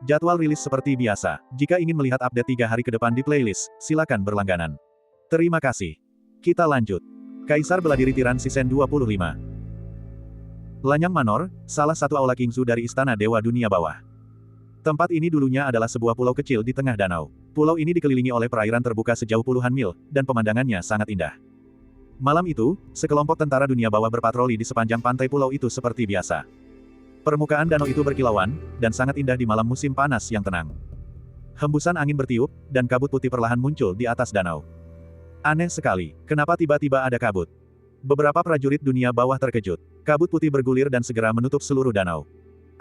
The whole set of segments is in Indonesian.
Jadwal rilis seperti biasa. Jika ingin melihat update 3 hari ke depan di playlist, silakan berlangganan. Terima kasih. Kita lanjut. Kaisar Beladiri Tiran Season 25. Lanyang Manor, salah satu aula Kingzu dari Istana Dewa Dunia Bawah. Tempat ini dulunya adalah sebuah pulau kecil di tengah danau. Pulau ini dikelilingi oleh perairan terbuka sejauh puluhan mil, dan pemandangannya sangat indah. Malam itu, sekelompok tentara dunia bawah berpatroli di sepanjang pantai pulau itu seperti biasa. Permukaan danau itu berkilauan, dan sangat indah di malam musim panas yang tenang. Hembusan angin bertiup, dan kabut putih perlahan muncul di atas danau. Aneh sekali, kenapa tiba-tiba ada kabut? Beberapa prajurit dunia bawah terkejut. Kabut putih bergulir dan segera menutup seluruh danau.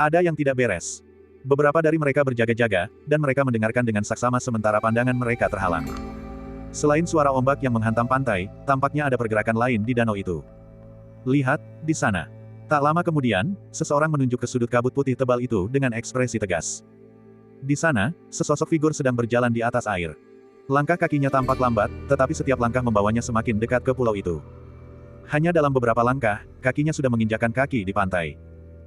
Ada yang tidak beres. Beberapa dari mereka berjaga-jaga, dan mereka mendengarkan dengan saksama sementara pandangan mereka terhalang. Selain suara ombak yang menghantam pantai, tampaknya ada pergerakan lain di danau itu. Lihat, di sana. Tak lama kemudian, seseorang menunjuk ke sudut kabut putih tebal itu dengan ekspresi tegas. Di sana, sesosok figur sedang berjalan di atas air. Langkah kakinya tampak lambat, tetapi setiap langkah membawanya semakin dekat ke pulau itu. Hanya dalam beberapa langkah, kakinya sudah menginjakkan kaki di pantai.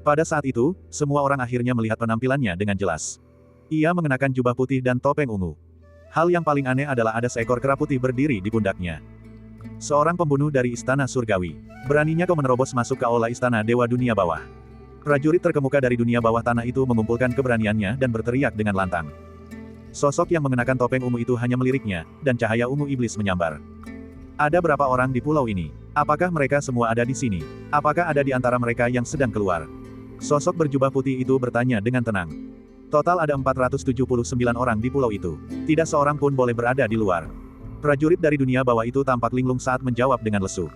Pada saat itu, semua orang akhirnya melihat penampilannya dengan jelas. Ia mengenakan jubah putih dan topeng ungu. Hal yang paling aneh adalah ada seekor kera putih berdiri di pundaknya. Seorang pembunuh dari Istana Surgawi. Beraninya kau menerobos masuk ke aula Istana Dewa Dunia Bawah. Prajurit terkemuka dari dunia bawah tanah itu mengumpulkan keberaniannya dan berteriak dengan lantang. Sosok yang mengenakan topeng ungu itu hanya meliriknya, dan cahaya ungu iblis menyambar. Ada berapa orang di pulau ini? Apakah mereka semua ada di sini? Apakah ada di antara mereka yang sedang keluar? Sosok berjubah putih itu bertanya dengan tenang. Total ada 479 orang di pulau itu. Tidak seorang pun boleh berada di luar. Prajurit dari dunia bawah itu tampak linglung saat menjawab dengan lesu.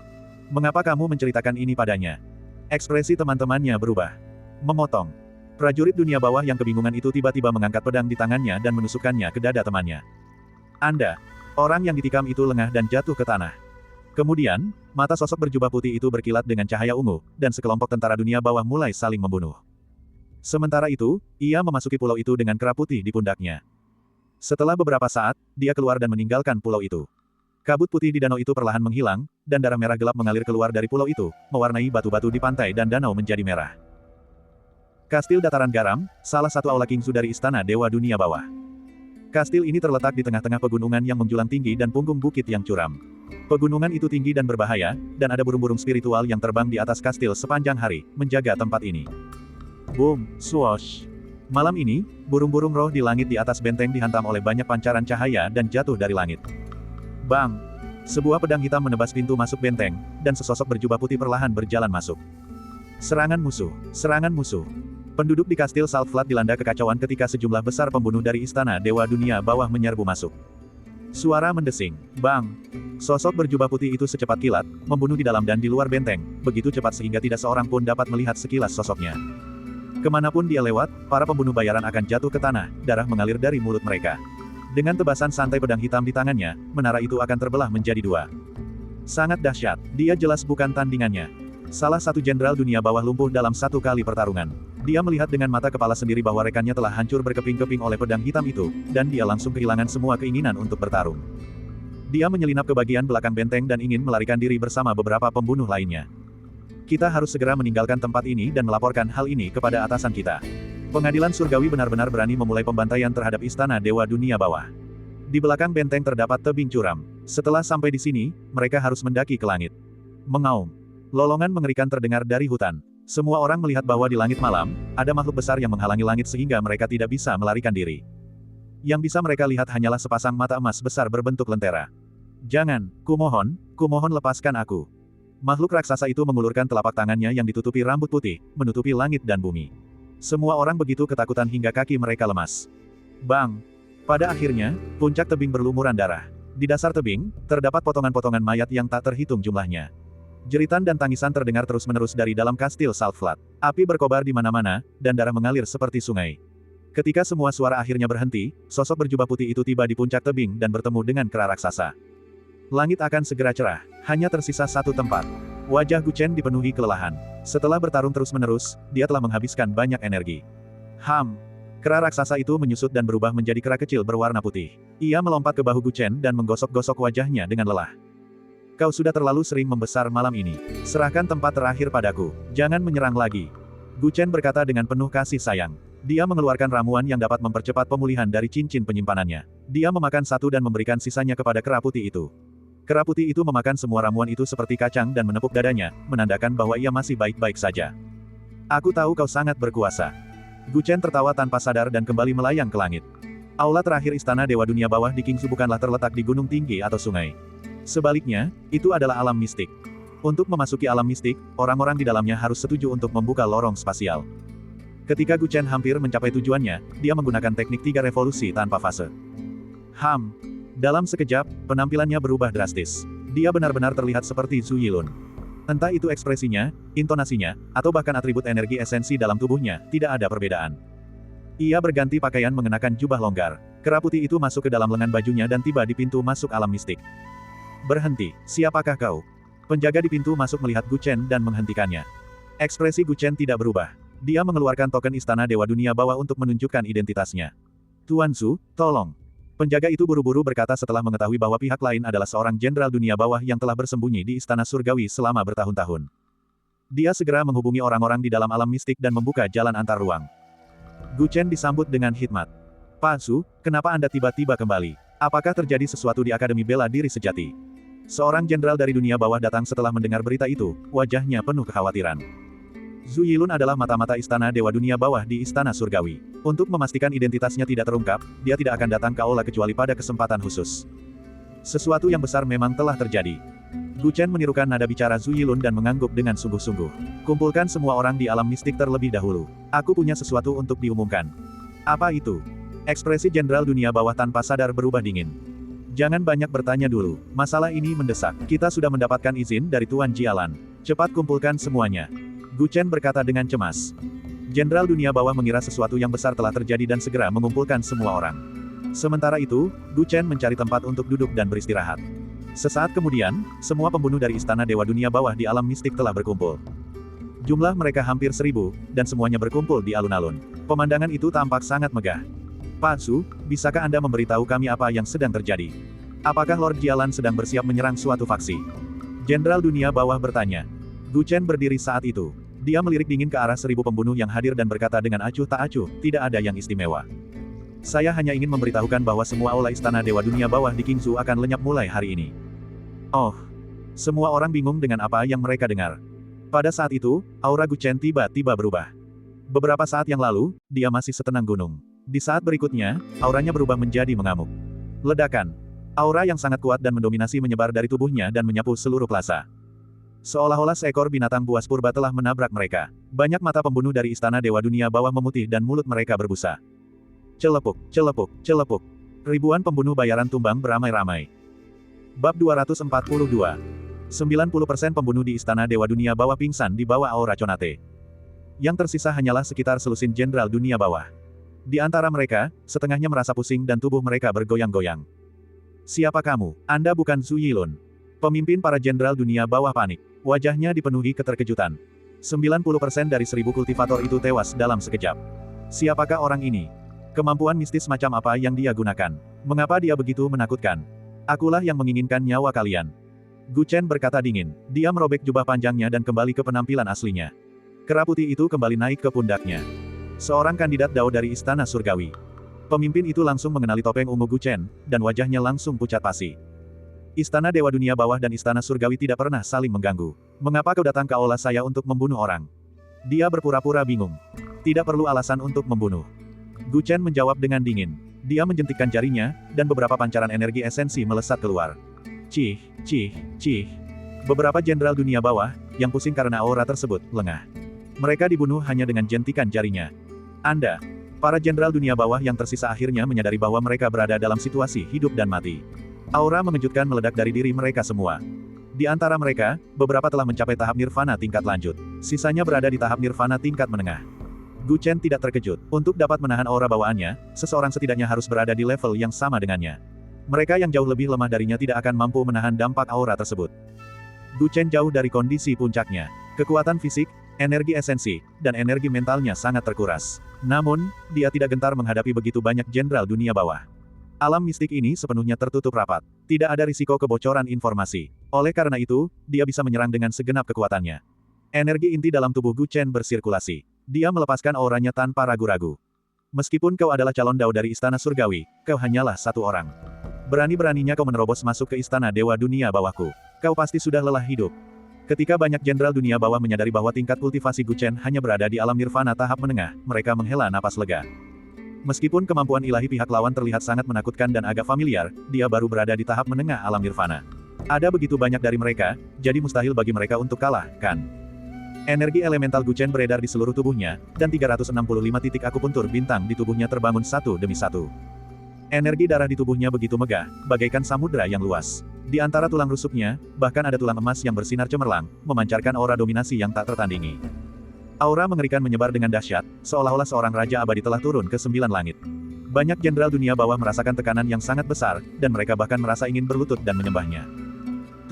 Mengapa kamu menceritakan ini padanya? Ekspresi teman-temannya berubah. Memotong. Prajurit dunia bawah yang kebingungan itu tiba-tiba mengangkat pedang di tangannya dan menusukkannya ke dada temannya. Anda. Orang yang ditikam itu lengah dan jatuh ke tanah. Kemudian, mata sosok berjubah putih itu berkilat dengan cahaya ungu, dan sekelompok tentara dunia bawah mulai saling membunuh. Sementara itu, ia memasuki pulau itu dengan kera putih di pundaknya. Setelah beberapa saat, dia keluar dan meninggalkan pulau itu. Kabut putih di danau itu perlahan menghilang, dan darah merah gelap mengalir keluar dari pulau itu, mewarnai batu-batu di pantai dan danau menjadi merah. Kastil Dataran Garam, salah satu aula Kingzu dari Istana Dewa Dunia Bawah. Kastil ini terletak di tengah-tengah pegunungan yang menjulang tinggi dan punggung bukit yang curam. Pegunungan itu tinggi dan berbahaya, dan ada burung-burung spiritual yang terbang di atas kastil sepanjang hari, menjaga tempat ini. Boom, swoosh. Malam ini, burung-burung roh di langit di atas benteng dihantam oleh banyak pancaran cahaya dan jatuh dari langit. Bang! Sebuah pedang hitam menebas pintu masuk benteng, dan sesosok berjubah putih perlahan berjalan masuk. Serangan musuh! Serangan musuh! Penduduk di kastil Saltflat dilanda kekacauan ketika sejumlah besar pembunuh dari Istana Dewa Dunia Bawah menyerbu masuk. Suara mendesing. Bang! Sosok berjubah putih itu secepat kilat, membunuh di dalam dan di luar benteng, begitu cepat sehingga tidak seorang pun dapat melihat sekilas sosoknya. Kemanapun dia lewat, para pembunuh bayaran akan jatuh ke tanah, darah mengalir dari mulut mereka. Dengan tebasan santai pedang hitam di tangannya, menara itu akan terbelah menjadi dua. Sangat dahsyat, dia jelas bukan tandingannya. Salah satu jenderal dunia bawah lumpuh dalam satu kali pertarungan. Dia melihat dengan mata kepala sendiri bahwa rekannya telah hancur berkeping-keping oleh pedang hitam itu, dan dia langsung kehilangan semua keinginan untuk bertarung. Dia menyelinap ke bagian belakang benteng dan ingin melarikan diri bersama beberapa pembunuh lainnya. Kita harus segera meninggalkan tempat ini dan melaporkan hal ini kepada atasan kita. Pengadilan surgawi benar-benar berani memulai pembantaian terhadap Istana Dewa Dunia Bawah. Di belakang benteng terdapat tebing curam. Setelah sampai di sini, mereka harus mendaki ke langit. Mengaum. Lolongan mengerikan terdengar dari hutan. Semua orang melihat bahwa di langit malam, ada makhluk besar yang menghalangi langit sehingga mereka tidak bisa melarikan diri. Yang bisa mereka lihat hanyalah sepasang mata emas besar berbentuk lentera. Jangan, kumohon lepaskan aku. Makhluk raksasa itu mengulurkan telapak tangannya yang ditutupi rambut putih, menutupi langit dan bumi. Semua orang begitu ketakutan hingga kaki mereka lemas. Bang! Pada akhirnya, puncak tebing berlumuran darah. Di dasar tebing, terdapat potongan-potongan mayat yang tak terhitung jumlahnya. Jeritan dan tangisan terdengar terus-menerus dari dalam kastil Saltflat. Api berkobar di mana-mana, dan darah mengalir seperti sungai. Ketika semua suara akhirnya berhenti, sosok berjubah putih itu tiba di puncak tebing dan bertemu dengan kera raksasa. Langit akan segera cerah, hanya tersisa satu tempat. Wajah Gu Chen dipenuhi kelelahan. Setelah bertarung terus-menerus, dia telah menghabiskan banyak energi. Kera raksasa itu menyusut dan berubah menjadi kera kecil berwarna putih. Ia melompat ke bahu Gu Chen dan menggosok-gosok wajahnya dengan lelah. Kau sudah terlalu sering membesar malam ini. Serahkan tempat terakhir padaku. Jangan menyerang lagi. Gu Chen berkata dengan penuh kasih sayang. Dia mengeluarkan ramuan yang dapat mempercepat pemulihan dari cincin penyimpanannya. Dia memakan satu dan memberikan sisanya kepada kera putih itu. Kera putih itu memakan semua ramuan itu seperti kacang dan menepuk dadanya, menandakan bahwa ia masih baik-baik saja. Aku tahu kau sangat berkuasa. Gu Chen tertawa tanpa sadar dan kembali melayang ke langit. Aula terakhir Istana Dewa Dunia Bawah di Qingzu bukanlah terletak di gunung tinggi atau sungai. Sebaliknya, itu adalah alam mistik. Untuk memasuki alam mistik, orang-orang di dalamnya harus setuju untuk membuka lorong spasial. Ketika Gu Chen hampir mencapai tujuannya, dia menggunakan teknik 3 revolusi tanpa fase. Dalam sekejap, penampilannya berubah drastis. Dia benar-benar terlihat seperti Zhu Yilun. Entah itu ekspresinya, intonasinya, atau bahkan atribut energi esensi dalam tubuhnya, tidak ada perbedaan. Ia berganti pakaian mengenakan jubah longgar. Kera putih itu masuk ke dalam lengan bajunya dan tiba di pintu masuk alam mistik. Berhenti, siapakah kau? Penjaga di pintu masuk melihat Gu Chen dan menghentikannya. Ekspresi Gu Chen tidak berubah. Dia mengeluarkan token Istana Dewa Dunia Bawah untuk menunjukkan identitasnya. Tuan Zhu, tolong. Penjaga itu buru-buru berkata setelah mengetahui bahwa pihak lain adalah seorang jenderal dunia bawah yang telah bersembunyi di Istana Surgawi selama bertahun-tahun. Dia segera menghubungi orang-orang di dalam alam mistik dan membuka jalan antar ruang. Gu Chen disambut dengan hikmat. Pak Zhu, kenapa Anda tiba-tiba kembali? Apakah terjadi sesuatu di Akademi Bela Diri Sejati? Seorang jenderal dari dunia bawah datang setelah mendengar berita itu, wajahnya penuh kekhawatiran. Zhu Yilun adalah mata-mata Istana Dewa Dunia Bawah di Istana Surgawi. Untuk memastikan identitasnya tidak terungkap, dia tidak akan datang ke aula kecuali pada kesempatan khusus. Sesuatu yang besar memang telah terjadi. Gu Chen menirukan nada bicara Zhu Yilun dan mengangguk dengan sungguh-sungguh. Kumpulkan semua orang di alam mistik terlebih dahulu. Aku punya sesuatu untuk diumumkan. Apa itu? Ekspresi jenderal dunia bawah tanpa sadar berubah dingin. Jangan banyak bertanya dulu. Masalah ini mendesak. Kita sudah mendapatkan izin dari Tuan Jialan. Cepat kumpulkan semuanya. Gu Chen berkata dengan cemas. Jenderal dunia bawah mengira sesuatu yang besar telah terjadi dan segera mengumpulkan semua orang. Sementara itu, Gu Chen mencari tempat untuk duduk dan beristirahat. Sesaat kemudian, semua pembunuh dari Istana Dewa Dunia Bawah di alam mistik telah berkumpul. Jumlah mereka hampir 1000, dan semuanya berkumpul di alun-alun. Pemandangan itu tampak sangat megah. Pak Zhu, bisakah Anda memberitahu kami apa yang sedang terjadi? Apakah Lord Jialan sedang bersiap menyerang suatu faksi? Jenderal Dunia Bawah bertanya. Gu Chen berdiri saat itu. Dia melirik dingin ke arah 1000 pembunuh yang hadir dan berkata dengan acuh tak acuh, tidak ada yang istimewa. Saya hanya ingin memberitahukan bahwa semua aula Istana Dewa Dunia Bawah di Qingzu akan lenyap mulai hari ini. Oh. Semua orang bingung dengan apa yang mereka dengar. Pada saat itu, aura Gu Chen tiba-tiba berubah. Beberapa saat yang lalu, dia masih setenang gunung. Di saat berikutnya, auranya berubah menjadi mengamuk. Ledakan. Aura yang sangat kuat dan mendominasi menyebar dari tubuhnya dan menyapu seluruh plaza. Seolah-olah seekor binatang buas purba telah menabrak mereka. Banyak mata pembunuh dari Istana Dewa Dunia Bawah memutih dan mulut mereka berbusa. Celepuk, celepuk, celepuk. Ribuan pembunuh bayaran tumbang beramai-ramai. Bab 242. 90% pembunuh di Istana Dewa Dunia Bawah pingsan di bawah aura Conate. Yang tersisa hanyalah sekitar selusin jenderal dunia bawah. Di antara mereka, setengahnya merasa pusing dan tubuh mereka bergoyang-goyang. Siapa kamu? Anda bukan Zhu Yilun. Pemimpin para jenderal dunia bawah panik. Wajahnya dipenuhi keterkejutan. 90% dari 1000 kultivator itu tewas dalam sekejap. Siapakah orang ini? Kemampuan mistis macam apa yang dia gunakan? Mengapa dia begitu menakutkan? Akulah yang menginginkan nyawa kalian. Gu Chen berkata dingin. Dia merobek jubah panjangnya dan kembali ke penampilan aslinya. Kera putih itu kembali naik ke pundaknya. Seorang kandidat Dao dari Istana Surgawi. Pemimpin itu langsung mengenali topeng ungu Gu Chen, dan wajahnya langsung pucat pasi. Istana Dewa Dunia Bawah dan Istana Surgawi tidak pernah saling mengganggu. Mengapa kau datang ke aula saya untuk membunuh orang? Dia berpura-pura bingung. Tidak perlu alasan untuk membunuh. Gu Chen menjawab dengan dingin. Dia menjentikkan jarinya, dan beberapa pancaran energi esensi melesat keluar. Cih, cih, cih. Beberapa jenderal dunia bawah, yang pusing karena aura tersebut, lengah. Mereka dibunuh hanya dengan jentikan jarinya. Anda, para jenderal dunia bawah yang tersisa akhirnya menyadari bahwa mereka berada dalam situasi hidup dan mati. Aura mengejutkan meledak dari diri mereka semua. Di antara mereka, beberapa telah mencapai tahap nirvana tingkat lanjut. Sisanya berada di tahap nirvana tingkat menengah. Gu Chen tidak terkejut. Untuk dapat menahan aura bawaannya, seseorang setidaknya harus berada di level yang sama dengannya. Mereka yang jauh lebih lemah darinya tidak akan mampu menahan dampak aura tersebut. Gu Chen jauh dari kondisi puncaknya. Kekuatan fisik, energi esensi, dan energi mentalnya sangat terkuras. Namun, dia tidak gentar menghadapi begitu banyak jenderal dunia bawah. Alam mistik ini sepenuhnya tertutup rapat. Tidak ada risiko kebocoran informasi. Oleh karena itu, dia bisa menyerang dengan segenap kekuatannya. Energi inti dalam tubuh Gu Chen bersirkulasi. Dia melepaskan auranya tanpa ragu-ragu. Meskipun kau adalah calon Dao dari Istana Surgawi, kau hanyalah satu orang. Berani-beraninya kau menerobos masuk ke Istana Dewa Dunia Bawahku. Kau pasti sudah lelah hidup. Ketika banyak jenderal dunia bawah menyadari bahwa tingkat kultivasi Gu Chen hanya berada di alam nirvana tahap menengah, mereka menghela napas lega. Meskipun kemampuan ilahi pihak lawan terlihat sangat menakutkan dan agak familiar, dia baru berada di tahap menengah alam nirvana. Ada begitu banyak dari mereka, jadi mustahil bagi mereka untuk kalah, kan? Energi elemental Gu Chen beredar di seluruh tubuhnya, dan 365 titik akupuntur bintang di tubuhnya terbangun satu demi satu. Energi darah di tubuhnya begitu megah, bagaikan samudra yang luas. Di antara tulang rusuknya, bahkan ada tulang emas yang bersinar cemerlang, memancarkan aura dominasi yang tak tertandingi. Aura mengerikan menyebar dengan dahsyat, seolah-olah seorang raja abadi telah turun ke 9 langit. Banyak jenderal dunia bawah merasakan tekanan yang sangat besar, dan mereka bahkan merasa ingin berlutut dan menyembahnya.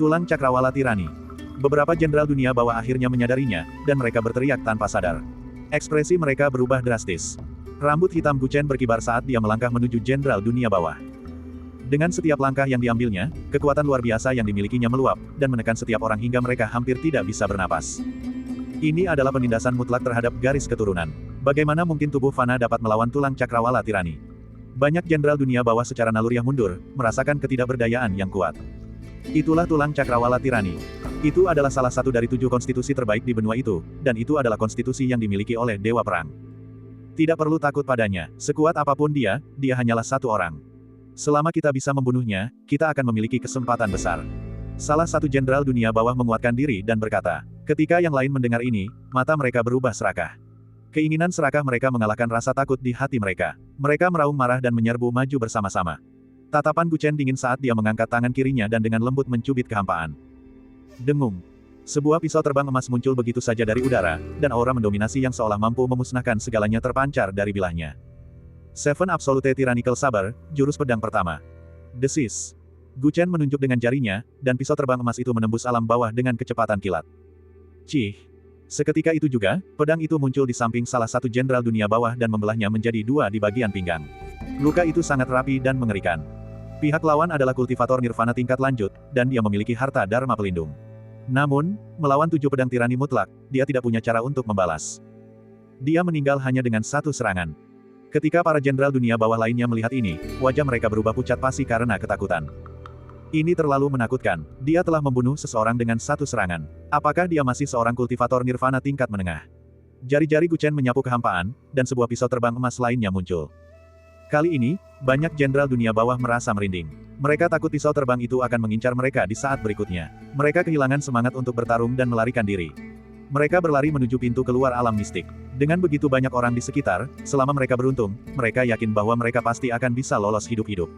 Tulang cakrawala tirani. Beberapa jenderal dunia bawah akhirnya menyadarinya, dan mereka berteriak tanpa sadar. Ekspresi mereka berubah drastis. Rambut hitam Gu Chen berkibar saat dia melangkah menuju jenderal dunia bawah. Dengan setiap langkah yang diambilnya, kekuatan luar biasa yang dimilikinya meluap, dan menekan setiap orang hingga mereka hampir tidak bisa bernapas. Ini adalah penindasan mutlak terhadap garis keturunan. Bagaimana mungkin tubuh fana dapat melawan tulang cakrawala tirani? Banyak jenderal dunia bawah secara naluriah mundur, merasakan ketidakberdayaan yang kuat. Itulah tulang cakrawala tirani. Itu adalah salah satu dari 7 konstitusi terbaik di benua itu, dan itu adalah konstitusi yang dimiliki oleh Dewa Perang. Tidak perlu takut padanya, sekuat apapun dia hanyalah satu orang. Selama kita bisa membunuhnya, kita akan memiliki kesempatan besar. Salah satu jenderal dunia bawah menguatkan diri dan berkata, ketika yang lain mendengar ini, mata mereka berubah serakah. Keinginan serakah mereka mengalahkan rasa takut di hati mereka. Mereka meraung marah dan menyerbu maju bersama-sama. Tatapan Gu Chen dingin saat dia mengangkat tangan kirinya dan dengan lembut mencubit kehampaan. Dengung. Sebuah pisau terbang emas muncul begitu saja dari udara, dan aura mendominasi yang seolah mampu memusnahkan segalanya terpancar dari bilahnya. Seven Absolute Tyrannical Saber, jurus pedang pertama. Desis. Gu Chen menunjuk dengan jarinya, dan pisau terbang emas itu menembus alam bawah dengan kecepatan kilat. Cih. Seketika itu juga, pedang itu muncul di samping salah satu jenderal dunia bawah dan membelahnya menjadi 2 di bagian pinggang. Luka itu sangat rapi dan mengerikan. Pihak lawan adalah kultivator nirvana tingkat lanjut, dan dia memiliki harta dharma pelindung. Namun, melawan 7 pedang tirani mutlak, dia tidak punya cara untuk membalas. Dia meninggal hanya dengan 1 serangan. Ketika para jenderal dunia bawah lainnya melihat ini, wajah mereka berubah pucat pasi karena ketakutan. Ini terlalu menakutkan, dia telah membunuh seseorang dengan 1 serangan. Apakah dia masih seorang kultivator nirvana tingkat menengah? Jari-jari Gu Chen menyapu kehampaan, dan sebuah pisau terbang emas lainnya muncul. Kali ini, banyak jenderal dunia bawah merasa merinding. Mereka takut pisau terbang itu akan mengincar mereka di saat berikutnya. Mereka kehilangan semangat untuk bertarung dan melarikan diri. Mereka berlari menuju pintu keluar alam mistik. Dengan begitu banyak orang di sekitar, selama mereka beruntung, mereka yakin bahwa mereka pasti akan bisa lolos hidup-hidup.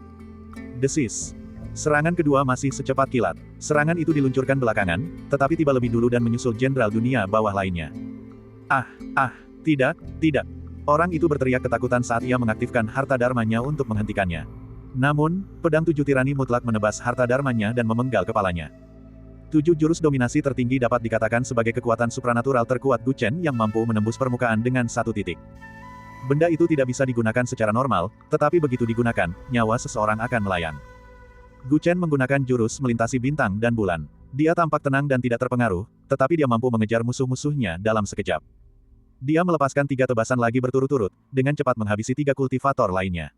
Desis. Serangan kedua masih secepat kilat. Serangan itu diluncurkan belakangan, tetapi tiba lebih dulu dan menyusul jenderal dunia bawah lainnya. Tidak. Orang itu berteriak ketakutan saat ia mengaktifkan harta dharmanya untuk menghentikannya. Namun, pedang 7 tirani mutlak menebas harta dharmanya dan memenggal kepalanya. 7 jurus dominasi tertinggi dapat dikatakan sebagai kekuatan supranatural terkuat Gu Chen yang mampu menembus permukaan dengan 1 titik. Benda itu tidak bisa digunakan secara normal, tetapi begitu digunakan, nyawa seseorang akan melayang. Gu Chen menggunakan jurus melintasi bintang dan bulan. Dia tampak tenang dan tidak terpengaruh, tetapi dia mampu mengejar musuh-musuhnya dalam sekejap. Dia melepaskan 3 tebasan lagi berturut-turut, dengan cepat menghabisi 3 kultivator lainnya.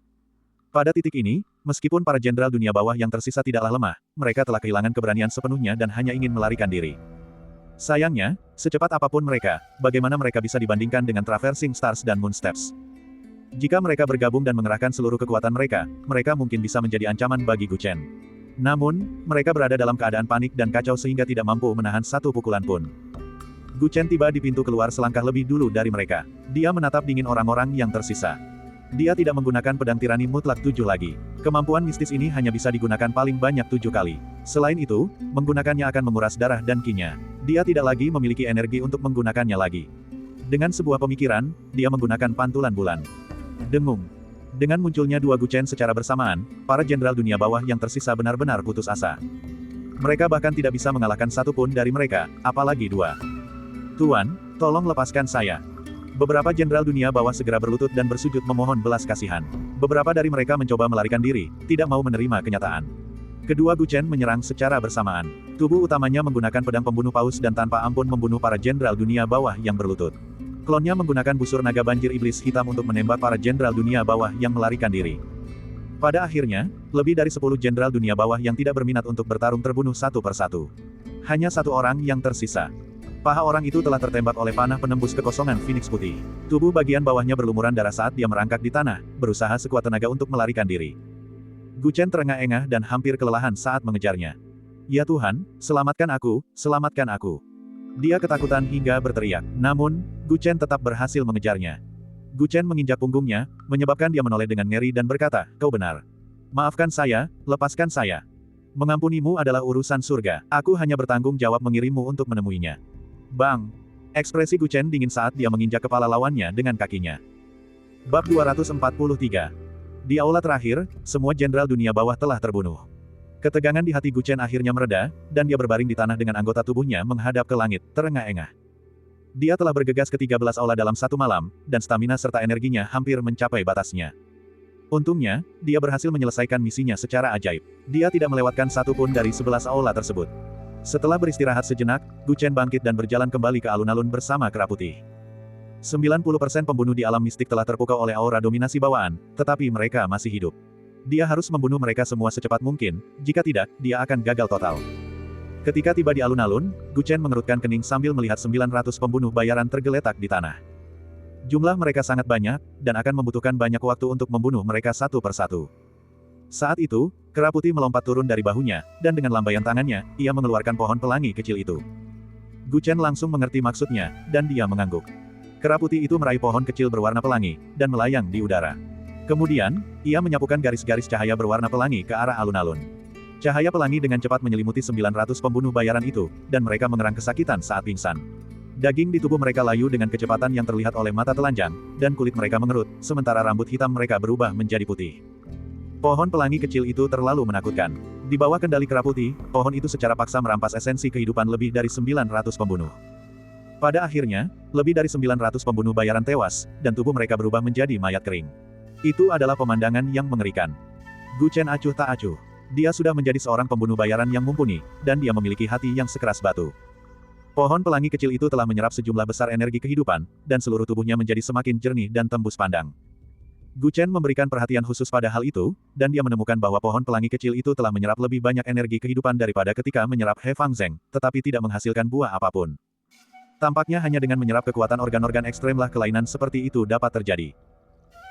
Pada titik ini, meskipun para jenderal dunia bawah yang tersisa tidaklah lemah, mereka telah kehilangan keberanian sepenuhnya dan hanya ingin melarikan diri. Sayangnya, secepat apapun mereka, bagaimana mereka bisa dibandingkan dengan Traversing Stars dan Moonsteps? Jika mereka bergabung dan mengerahkan seluruh kekuatan mereka, mereka mungkin bisa menjadi ancaman bagi Gu Chen. Namun, mereka berada dalam keadaan panik dan kacau sehingga tidak mampu menahan 1 pukulan pun. Gu Chen tiba di pintu keluar selangkah lebih dulu dari mereka. Dia menatap dingin orang-orang yang tersisa. Dia tidak menggunakan pedang tirani mutlak 7 lagi. Kemampuan mistis ini hanya bisa digunakan paling banyak 7 kali. Selain itu, menggunakannya akan menguras darah dan ki-nya. Dia tidak lagi memiliki energi untuk menggunakannya lagi. Dengan sebuah pemikiran, dia menggunakan pantulan bulan. Dengung. Dengan munculnya 2 Gu Chen secara bersamaan, para jenderal dunia bawah yang tersisa benar-benar putus asa. Mereka bahkan tidak bisa mengalahkan 1 pun dari mereka, apalagi 2. Tuan, tolong lepaskan saya. Beberapa jenderal dunia bawah segera berlutut dan bersujud memohon belas kasihan. Beberapa dari mereka mencoba melarikan diri, tidak mau menerima kenyataan. Kedua Gu Chen menyerang secara bersamaan. Tubuh utamanya menggunakan pedang pembunuh paus dan tanpa ampun membunuh para jenderal dunia bawah yang berlutut. Klonnya menggunakan busur naga banjir iblis hitam untuk menembak para jenderal dunia bawah yang melarikan diri. Pada akhirnya, lebih dari 10 jenderal dunia bawah yang tidak berminat untuk bertarung terbunuh satu persatu. Hanya satu orang yang tersisa. Paha orang itu telah tertembak oleh panah penembus kekosongan Phoenix Putih. Tubuh bagian bawahnya berlumuran darah saat dia merangkak di tanah, berusaha sekuat tenaga untuk melarikan diri. Gu Chen terengah-engah dan hampir kelelahan saat mengejarnya. "Ya Tuhan, selamatkan aku, selamatkan aku." Dia ketakutan hingga berteriak. Namun, Gu Chen tetap berhasil mengejarnya. Gu Chen menginjak punggungnya, menyebabkan dia menoleh dengan ngeri dan berkata, "Kau benar. Maafkan saya, lepaskan saya. Mengampunimu adalah urusan surga. Aku hanya bertanggung jawab mengirimmu untuk menemuinya." Bang! Ekspresi Gu Chen dingin saat dia menginjak kepala lawannya dengan kakinya. Bab 243. Di aula terakhir, semua jenderal dunia bawah telah terbunuh. Ketegangan di hati Gu Chen akhirnya mereda, dan dia berbaring di tanah dengan anggota tubuhnya menghadap ke langit, terengah-engah. Dia telah bergegas ke 13 aula dalam satu malam, dan stamina serta energinya hampir mencapai batasnya. Untungnya, dia berhasil menyelesaikan misinya secara ajaib. Dia tidak melewatkan satu pun dari 11 aula tersebut. Setelah beristirahat sejenak, Gu Chen bangkit dan berjalan kembali ke alun-alun bersama Kera Putih. 90% pembunuh di alam mistik telah terpukau oleh aura dominasi bawaan, tetapi mereka masih hidup. Dia harus membunuh mereka semua secepat mungkin, jika tidak, dia akan gagal total. Ketika tiba di alun-alun, Gu Chen mengerutkan kening sambil melihat 900 pembunuh bayaran tergeletak di tanah. Jumlah mereka sangat banyak, dan akan membutuhkan banyak waktu untuk membunuh mereka satu persatu. Saat itu, Kera Putih melompat turun dari bahunya, dan dengan lambaian tangannya, ia mengeluarkan pohon pelangi kecil itu. Gu Chen langsung mengerti maksudnya, dan dia mengangguk. Kera Putih itu meraih pohon kecil berwarna pelangi, dan melayang di udara. Kemudian, ia menyapukan garis-garis cahaya berwarna pelangi ke arah alun-alun. Cahaya pelangi dengan cepat menyelimuti 900 pembunuh bayaran itu, dan mereka mengerang kesakitan saat pingsan. Daging di tubuh mereka layu dengan kecepatan yang terlihat oleh mata telanjang, dan kulit mereka mengerut, sementara rambut hitam mereka berubah menjadi putih. Pohon pelangi kecil itu terlalu menakutkan. Di bawah kendali Kera Putih, pohon itu secara paksa merampas esensi kehidupan lebih dari 900 pembunuh. Pada akhirnya, lebih dari 900 pembunuh bayaran tewas, dan tubuh mereka berubah menjadi mayat kering. Itu adalah pemandangan yang mengerikan. Gu Chen acuh tak acuh. Dia sudah menjadi seorang pembunuh bayaran yang mumpuni, dan dia memiliki hati yang sekeras batu. Pohon pelangi kecil itu telah menyerap sejumlah besar energi kehidupan, dan seluruh tubuhnya menjadi semakin jernih dan tembus pandang. Gu Chen memberikan perhatian khusus pada hal itu, dan dia menemukan bahwa pohon pelangi kecil itu telah menyerap lebih banyak energi kehidupan daripada ketika menyerap He Fang Zheng, tetapi tidak menghasilkan buah apapun. Tampaknya hanya dengan menyerap kekuatan organ-organ ekstremlah kelainan seperti itu dapat terjadi.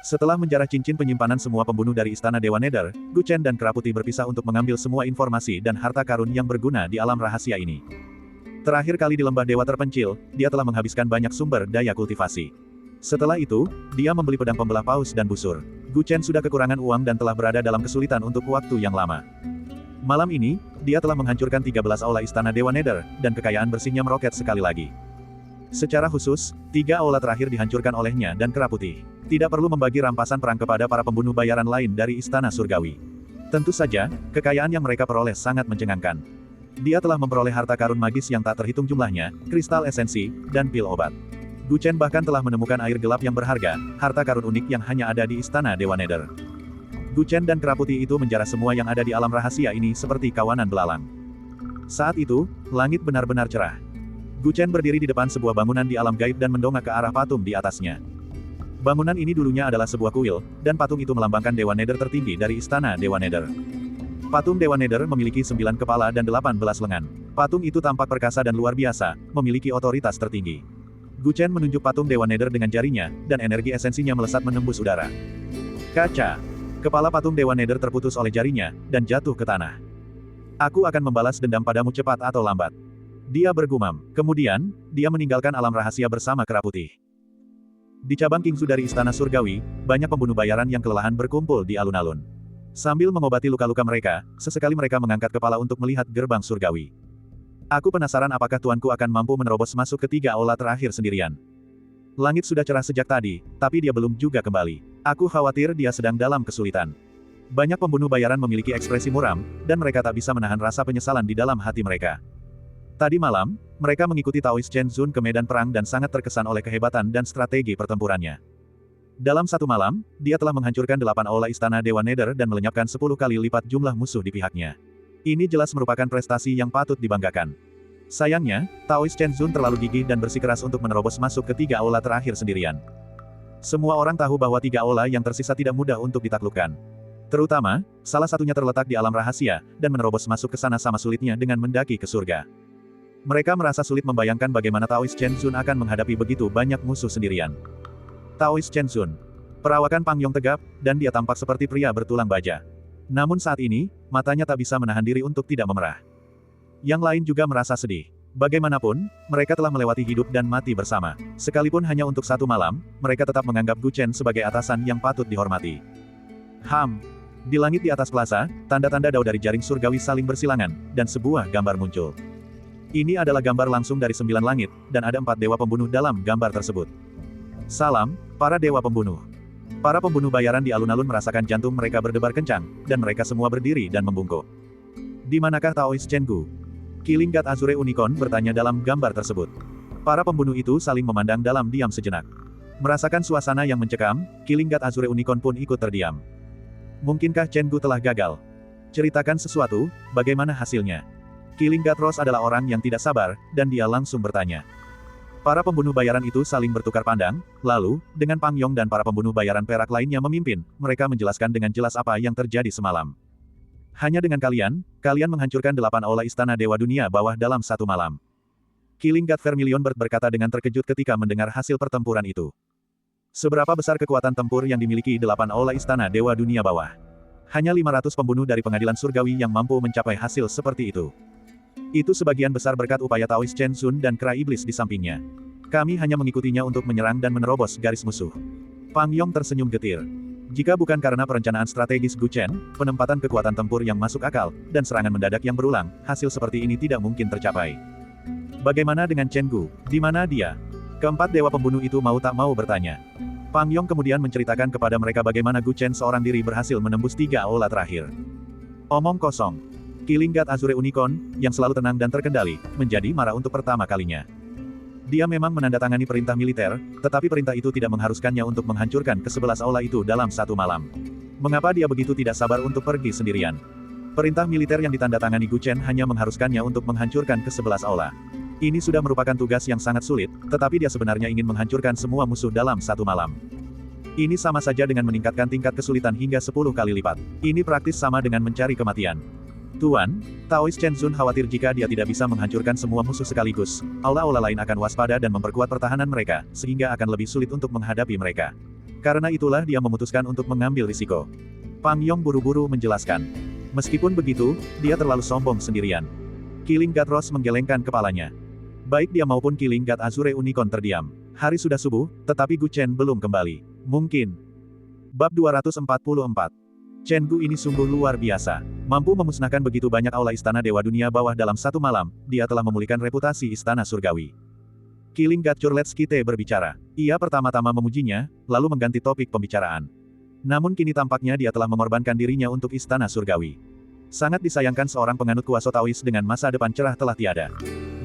Setelah menjarah cincin penyimpanan semua pembunuh dari Istana Dewa Nether, Gu Chen dan Kera Putih berpisah untuk mengambil semua informasi dan harta karun yang berguna di alam rahasia ini. Terakhir kali di lembah Dewa Terpencil, dia telah menghabiskan banyak sumber daya kultivasi. Setelah itu, dia membeli pedang pembelah paus dan busur. Gu Chen sudah kekurangan uang dan telah berada dalam kesulitan untuk waktu yang lama. Malam ini, dia telah menghancurkan 13 aula Istana Dewa Nether, dan kekayaan bersihnya meroket sekali lagi. Secara khusus, 3 aula terakhir dihancurkan olehnya dan Kera Putih. Tidak perlu membagi rampasan perang kepada para pembunuh bayaran lain dari Istana Surgawi. Tentu saja, kekayaan yang mereka peroleh sangat mencengangkan. Dia telah memperoleh harta karun magis yang tak terhitung jumlahnya, kristal esensi, dan pil obat. Gu Chen bahkan telah menemukan air gelap yang berharga, harta karun unik yang hanya ada di Istana Dewa Nether. Gu Chen dan Kera Putih itu menjarah semua yang ada di alam rahasia ini seperti kawanan belalang. Saat itu, langit benar-benar cerah. Gu Chen berdiri di depan sebuah bangunan di alam gaib dan mendongak ke arah patung di atasnya. Bangunan ini dulunya adalah sebuah kuil, dan patung itu melambangkan Dewa Nether tertinggi dari Istana Dewa Nether. Patung Dewa Nether memiliki 9 kepala dan 18 lengan. Patung itu tampak perkasa dan luar biasa, memiliki otoritas tertinggi. Gu Chen menunjuk patung Dewa Nether dengan jarinya, dan energi esensinya melesat menembus udara. Kaca! Kepala patung Dewa Nether terputus oleh jarinya, dan jatuh ke tanah. Aku akan membalas dendam padamu cepat atau lambat. Dia bergumam. Kemudian, dia meninggalkan alam rahasia bersama Kera Putih. Di cabang Kingsu dari Istana Surgawi, banyak pembunuh bayaran yang kelelahan berkumpul di alun-alun. Sambil mengobati luka-luka mereka, sesekali mereka mengangkat kepala untuk melihat gerbang surgawi. Aku penasaran apakah tuanku akan mampu menerobos masuk ke 3 aula terakhir sendirian. Langit sudah cerah sejak tadi, tapi dia belum juga kembali. Aku khawatir dia sedang dalam kesulitan. Banyak pembunuh bayaran memiliki ekspresi muram, dan mereka tak bisa menahan rasa penyesalan di dalam hati mereka. Tadi malam, mereka mengikuti Taoist Chen Zun ke medan perang dan sangat terkesan oleh kehebatan dan strategi pertempurannya. Dalam satu malam, dia telah menghancurkan 8 aula Istana Dewa Nether dan melenyapkan 10 kali lipat jumlah musuh di pihaknya. Ini jelas merupakan prestasi yang patut dibanggakan. Sayangnya, Taoist Chen Zun terlalu gigih dan bersikeras untuk menerobos masuk ke 3 aula terakhir sendirian. Semua orang tahu bahwa 3 aula yang tersisa tidak mudah untuk ditaklukkan. Terutama, salah satunya terletak di alam rahasia, dan menerobos masuk ke sana sama sulitnya dengan mendaki ke surga. Mereka merasa sulit membayangkan bagaimana Taoist Chen Zun akan menghadapi begitu banyak musuh sendirian. Taoist Chen Zun. Perawakan Pang Yong tegap, dan dia tampak seperti pria bertulang baja. Namun saat ini, matanya tak bisa menahan diri untuk tidak memerah. Yang lain juga merasa sedih. Bagaimanapun, mereka telah melewati hidup dan mati bersama. Sekalipun hanya untuk 1 malam, mereka tetap menganggap Gu Chen sebagai atasan yang patut dihormati. Di langit di atas plaza, tanda-tanda dao dari jaring surgawi saling bersilangan, dan sebuah gambar muncul. Ini adalah gambar langsung dari 9 langit, dan ada 4 dewa pembunuh dalam gambar tersebut. Salam, para dewa pembunuh. Para pembunuh bayaran di alun-alun merasakan jantung mereka berdebar kencang, dan mereka semua berdiri dan membungkuk. Di manakah Taoist Chen Gu? Killing God Azure Unicorn bertanya dalam gambar tersebut. Para pembunuh itu saling memandang dalam diam sejenak. Merasakan suasana yang mencekam, Killing God Azure Unicorn pun ikut terdiam. Mungkinkah Chen Gu telah gagal? Ceritakan sesuatu, bagaimana hasilnya? Killing God Rose adalah orang yang tidak sabar, dan dia langsung bertanya. Para pembunuh bayaran itu saling bertukar pandang, lalu, dengan Pang Yong dan para pembunuh bayaran perak lainnya memimpin, mereka menjelaskan dengan jelas apa yang terjadi semalam. Hanya dengan kalian menghancurkan 8 aula istana Dewa Dunia Bawah dalam 1 malam. Killing God Vermilion Bird berkata dengan terkejut ketika mendengar hasil pertempuran itu. Seberapa besar kekuatan tempur yang dimiliki 8 aula istana Dewa Dunia Bawah? Hanya 500 pembunuh dari pengadilan surgawi yang mampu mencapai hasil seperti itu. Itu sebagian besar berkat upaya Taoist Chen Zun dan kera iblis di sampingnya. Kami hanya mengikutinya untuk menyerang dan menerobos garis musuh. Pang Yong tersenyum getir. Jika bukan karena perencanaan strategis Gu Chen, penempatan kekuatan tempur yang masuk akal, dan serangan mendadak yang berulang, hasil seperti ini tidak mungkin tercapai. Bagaimana dengan Chen Gu? Di mana dia? Keempat dewa pembunuh itu mau tak mau bertanya. Pang Yong kemudian menceritakan kepada mereka bagaimana Gu Chen seorang diri berhasil menembus 3 aula terakhir. Omong kosong. Killing God Azure Unicorn, yang selalu tenang dan terkendali, menjadi marah untuk pertama kalinya. Dia memang menandatangani perintah militer, tetapi perintah itu tidak mengharuskannya untuk menghancurkan ke-11 aula itu dalam 1 malam. Mengapa dia begitu tidak sabar untuk pergi sendirian? Perintah militer yang ditandatangani Gu Chen hanya mengharuskannya untuk menghancurkan ke-11 aula. Ini sudah merupakan tugas yang sangat sulit, tetapi dia sebenarnya ingin menghancurkan semua musuh dalam 1 malam. Ini sama saja dengan meningkatkan tingkat kesulitan hingga 10 kali lipat. Ini praktis sama dengan mencari kematian. Tuan, Taoist Chen Zun khawatir jika dia tidak bisa menghancurkan semua musuh sekaligus, aula-aula lain akan waspada dan memperkuat pertahanan mereka, sehingga akan lebih sulit untuk menghadapi mereka. Karena itulah dia memutuskan untuk mengambil risiko. Pang Yong buru-buru menjelaskan. Meskipun begitu, dia terlalu sombong sendirian. Killing God Rose menggelengkan kepalanya. Baik dia maupun Killing God Azure Unicorn terdiam. Hari sudah subuh, tetapi Gu Chen belum kembali. Mungkin. Bab 244. Chen Gu ini sungguh luar biasa. Mampu memusnahkan begitu banyak aula istana Dewa Dunia Bawah dalam 1 malam, dia telah memulihkan reputasi istana surgawi. Killing God Churletskite berbicara. Ia pertama-tama memujinya, lalu mengganti topik pembicaraan. Namun kini tampaknya dia telah mengorbankan dirinya untuk istana surgawi. Sangat disayangkan seorang penganut kuasa Taois dengan masa depan cerah telah tiada.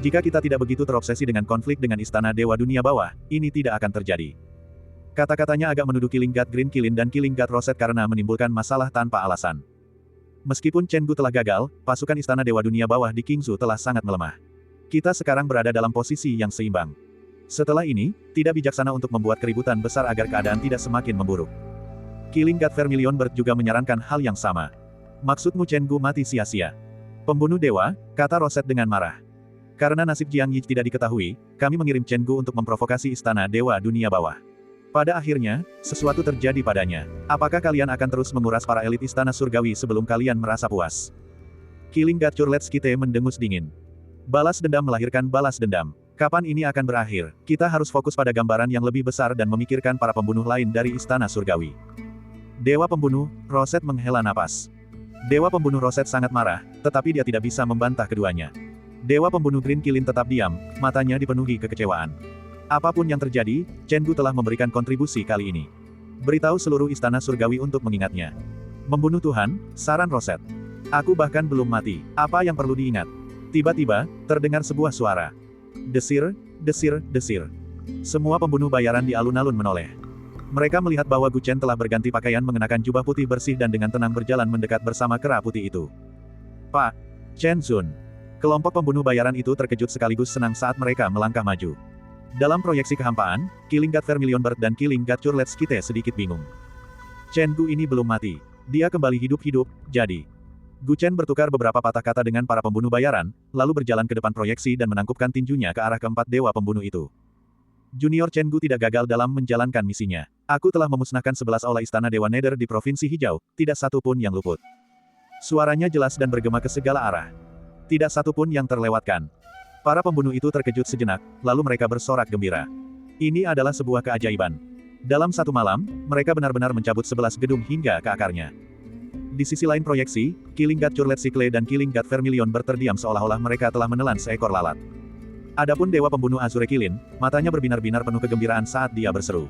Jika kita tidak begitu terobsesi dengan konflik dengan istana Dewa Dunia Bawah, ini tidak akan terjadi. Kata-katanya agak menuduh Killing God Green Kilin dan Killing God Rosette karena menimbulkan masalah tanpa alasan. Meskipun Chen Gu telah gagal, pasukan istana Dewa Dunia Bawah di Qingzu telah sangat melemah. Kita sekarang berada dalam posisi yang seimbang. Setelah ini, tidak bijaksana untuk membuat keributan besar agar keadaan tidak semakin memburuk. Killing God Vermilion Bird juga menyarankan hal yang sama. Maksudmu Chen Gu mati sia-sia? Pembunuh dewa, kata Rosette dengan marah. Karena nasib Jiang Yi tidak diketahui, kami mengirim Chen Gu untuk memprovokasi istana Dewa Dunia Bawah. Pada akhirnya, sesuatu terjadi padanya. Apakah kalian akan terus menguras para elit istana surgawi sebelum kalian merasa puas? Killing God Churletskite mendengus dingin. Balas dendam melahirkan balas dendam. Kapan ini akan berakhir? Kita harus fokus pada gambaran yang lebih besar dan memikirkan para pembunuh lain dari istana surgawi. Dewa pembunuh, Rosette menghela napas. Dewa pembunuh Rosette sangat marah, tetapi dia tidak bisa membantah keduanya. Dewa pembunuh Green Kilin tetap diam, matanya dipenuhi kekecewaan. Apapun yang terjadi, Chen Gu telah memberikan kontribusi kali ini. Beritahu seluruh istana surgawi untuk mengingatnya. Membunuh Tuhan, saran Rosette. Aku bahkan belum mati. Apa yang perlu diingat? Tiba-tiba, terdengar sebuah suara. Desir, desir, desir. Semua pembunuh bayaran di alun-alun menoleh. Mereka melihat bahwa Gu Chen telah berganti pakaian mengenakan jubah putih bersih dan dengan tenang berjalan mendekat bersama kera putih itu. Pak Chen Zun. Kelompok pembunuh bayaran itu terkejut sekaligus senang saat mereka melangkah maju. Dalam proyeksi kehampaan, Killing God Vermilion Bird dan Killing God Curlet Skite sedikit bingung. Chen Gu ini belum mati. Dia kembali hidup-hidup, jadi. Gu Chen bertukar beberapa patah kata dengan para pembunuh bayaran, lalu berjalan ke depan proyeksi dan menangkupkan tinjunya ke arah keempat dewa pembunuh itu. Junior Chen Gu tidak gagal dalam menjalankan misinya. Aku telah memusnahkan 11 aula istana Dewa Nether di Provinsi Hijau, tidak satu pun yang luput. Suaranya jelas dan bergema ke segala arah. Tidak satu pun yang terlewatkan. Para pembunuh itu terkejut sejenak, lalu mereka bersorak gembira. Ini adalah sebuah keajaiban. Dalam satu malam, mereka benar-benar mencabut 11 gedung hingga ke akarnya. Di sisi lain proyeksi, Killing God Curlet Sikle dan Killing God Vermilion berterdiam seolah-olah mereka telah menelan seekor lalat. Adapun dewa pembunuh Azure Kilin, matanya berbinar-binar penuh kegembiraan saat dia berseru.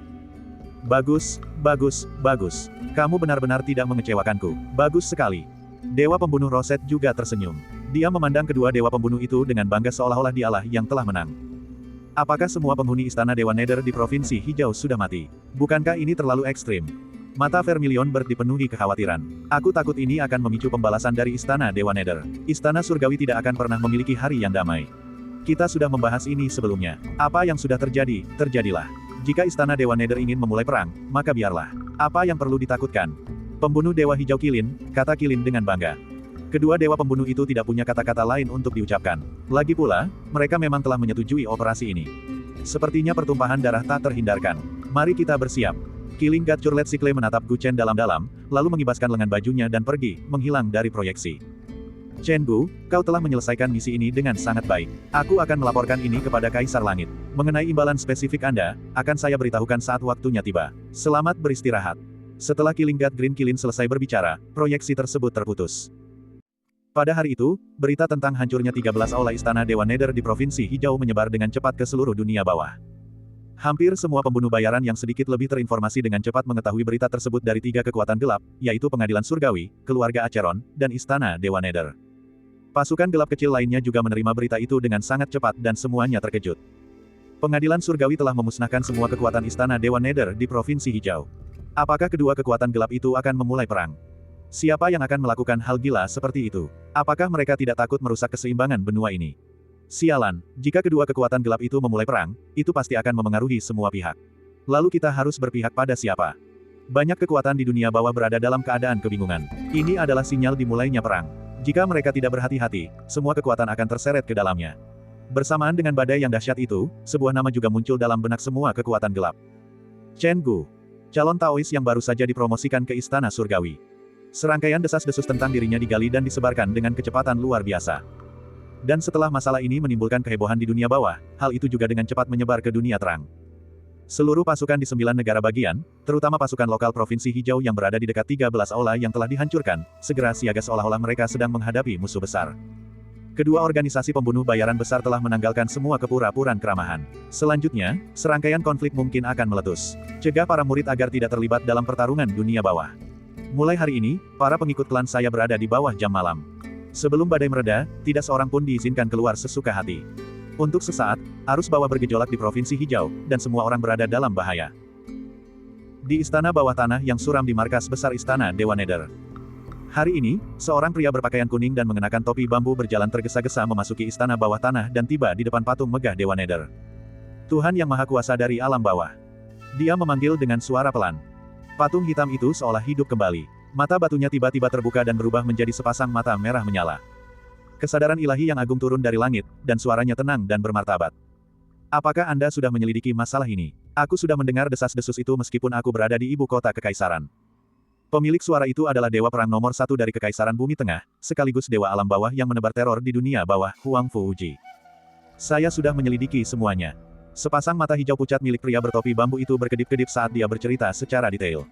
Bagus, bagus, bagus. Kamu benar-benar tidak mengecewakanku. Bagus sekali. Dewa pembunuh Roset juga tersenyum. Dia memandang kedua dewa pembunuh itu dengan bangga seolah-olah dialah yang telah menang. Apakah semua penghuni istana Dewa Nether di Provinsi Hijau sudah mati? Bukankah ini terlalu ekstrim? Mata Vermilion Bird dipenuhi kekhawatiran. Aku takut ini akan memicu pembalasan dari istana Dewa Nether. Istana Surgawi tidak akan pernah memiliki hari yang damai. Kita sudah membahas ini sebelumnya. Apa yang sudah terjadi, terjadilah. Jika istana Dewa Nether ingin memulai perang, maka biarlah. Apa yang perlu ditakutkan? Pembunuh Dewa Hijau Kilin, kata Kilin dengan bangga. Kedua dewa pembunuh itu tidak punya kata-kata lain untuk diucapkan. Lagi pula, mereka memang telah menyetujui operasi ini. Sepertinya pertumpahan darah tak terhindarkan. Mari kita bersiap. Killing God Curlet Sikle menatap Gu Chen dalam-dalam, lalu mengibaskan lengan bajunya dan pergi, menghilang dari proyeksi. Chen Gu, kau telah menyelesaikan misi ini dengan sangat baik. Aku akan melaporkan ini kepada Kaisar Langit. Mengenai imbalan spesifik Anda, akan saya beritahukan saat waktunya tiba. Selamat beristirahat. Setelah Killing God Green Kilin selesai berbicara, proyeksi tersebut terputus. Pada hari itu, berita tentang hancurnya 13 aula istana Dewa Nether di Provinsi Hijau menyebar dengan cepat ke seluruh dunia bawah. Hampir semua pembunuh bayaran yang sedikit lebih terinformasi dengan cepat mengetahui berita tersebut dari 3 kekuatan gelap, yaitu Pengadilan Surgawi, Keluarga Acheron, dan Istana Dewa Nether. Pasukan gelap kecil lainnya juga menerima berita itu dengan sangat cepat dan semuanya terkejut. Pengadilan Surgawi telah memusnahkan semua kekuatan istana Dewa Nether di Provinsi Hijau. Apakah kedua kekuatan gelap itu akan memulai perang? Siapa yang akan melakukan hal gila seperti itu? Apakah mereka tidak takut merusak keseimbangan benua ini? Sialan, jika kedua kekuatan gelap itu memulai perang, itu pasti akan memengaruhi semua pihak. Lalu kita harus berpihak pada siapa? Banyak kekuatan di dunia bawah berada dalam keadaan kebingungan. Ini adalah sinyal dimulainya perang. Jika mereka tidak berhati-hati, semua kekuatan akan terseret ke dalamnya. Bersamaan dengan badai yang dahsyat itu, sebuah nama juga muncul dalam benak semua kekuatan gelap. Chen Gu, calon Taois yang baru saja dipromosikan ke Istana Surgawi. Serangkaian desas-desus tentang dirinya digali dan disebarkan dengan kecepatan luar biasa. Dan setelah masalah ini menimbulkan kehebohan di dunia bawah, hal itu juga dengan cepat menyebar ke dunia terang. Seluruh pasukan di 9 negara bagian, terutama pasukan lokal Provinsi Hijau yang berada di dekat 13 aula yang telah dihancurkan, segera siaga seolah-olah mereka sedang menghadapi musuh besar. Kedua organisasi pembunuh bayaran besar telah menanggalkan semua kepura-puraan keramahan. Selanjutnya, serangkaian konflik mungkin akan meletus. Cegah para murid agar tidak terlibat dalam pertarungan dunia bawah. Mulai hari ini, para pengikut klan saya berada di bawah jam malam. Sebelum badai mereda, tidak seorang pun diizinkan keluar sesuka hati. Untuk sesaat, arus bawah bergejolak di Provinsi Hijau, dan semua orang berada dalam bahaya. Di istana bawah tanah yang suram di markas besar istana Dewa Nether. Hari ini, seorang pria berpakaian kuning dan mengenakan topi bambu berjalan tergesa-gesa memasuki istana bawah tanah dan tiba di depan patung megah Dewa Nether. Tuhan yang Maha Kuasa dari alam bawah. Dia memanggil dengan suara pelan. Patung hitam itu seolah hidup kembali. Mata batunya tiba-tiba terbuka dan berubah menjadi sepasang mata merah menyala. Kesadaran ilahi yang agung turun dari langit, dan suaranya tenang dan bermartabat. Apakah Anda sudah menyelidiki masalah ini? Aku sudah mendengar desas-desus itu meskipun aku berada di ibu kota kekaisaran. Pemilik suara itu adalah dewa perang nomor 1 dari Kekaisaran Bumi Tengah, sekaligus dewa alam bawah yang menebar teror di dunia bawah, Huang Fuji. Saya sudah menyelidiki semuanya. Sepasang mata hijau pucat milik pria bertopi bambu itu berkedip-kedip saat dia bercerita secara detail.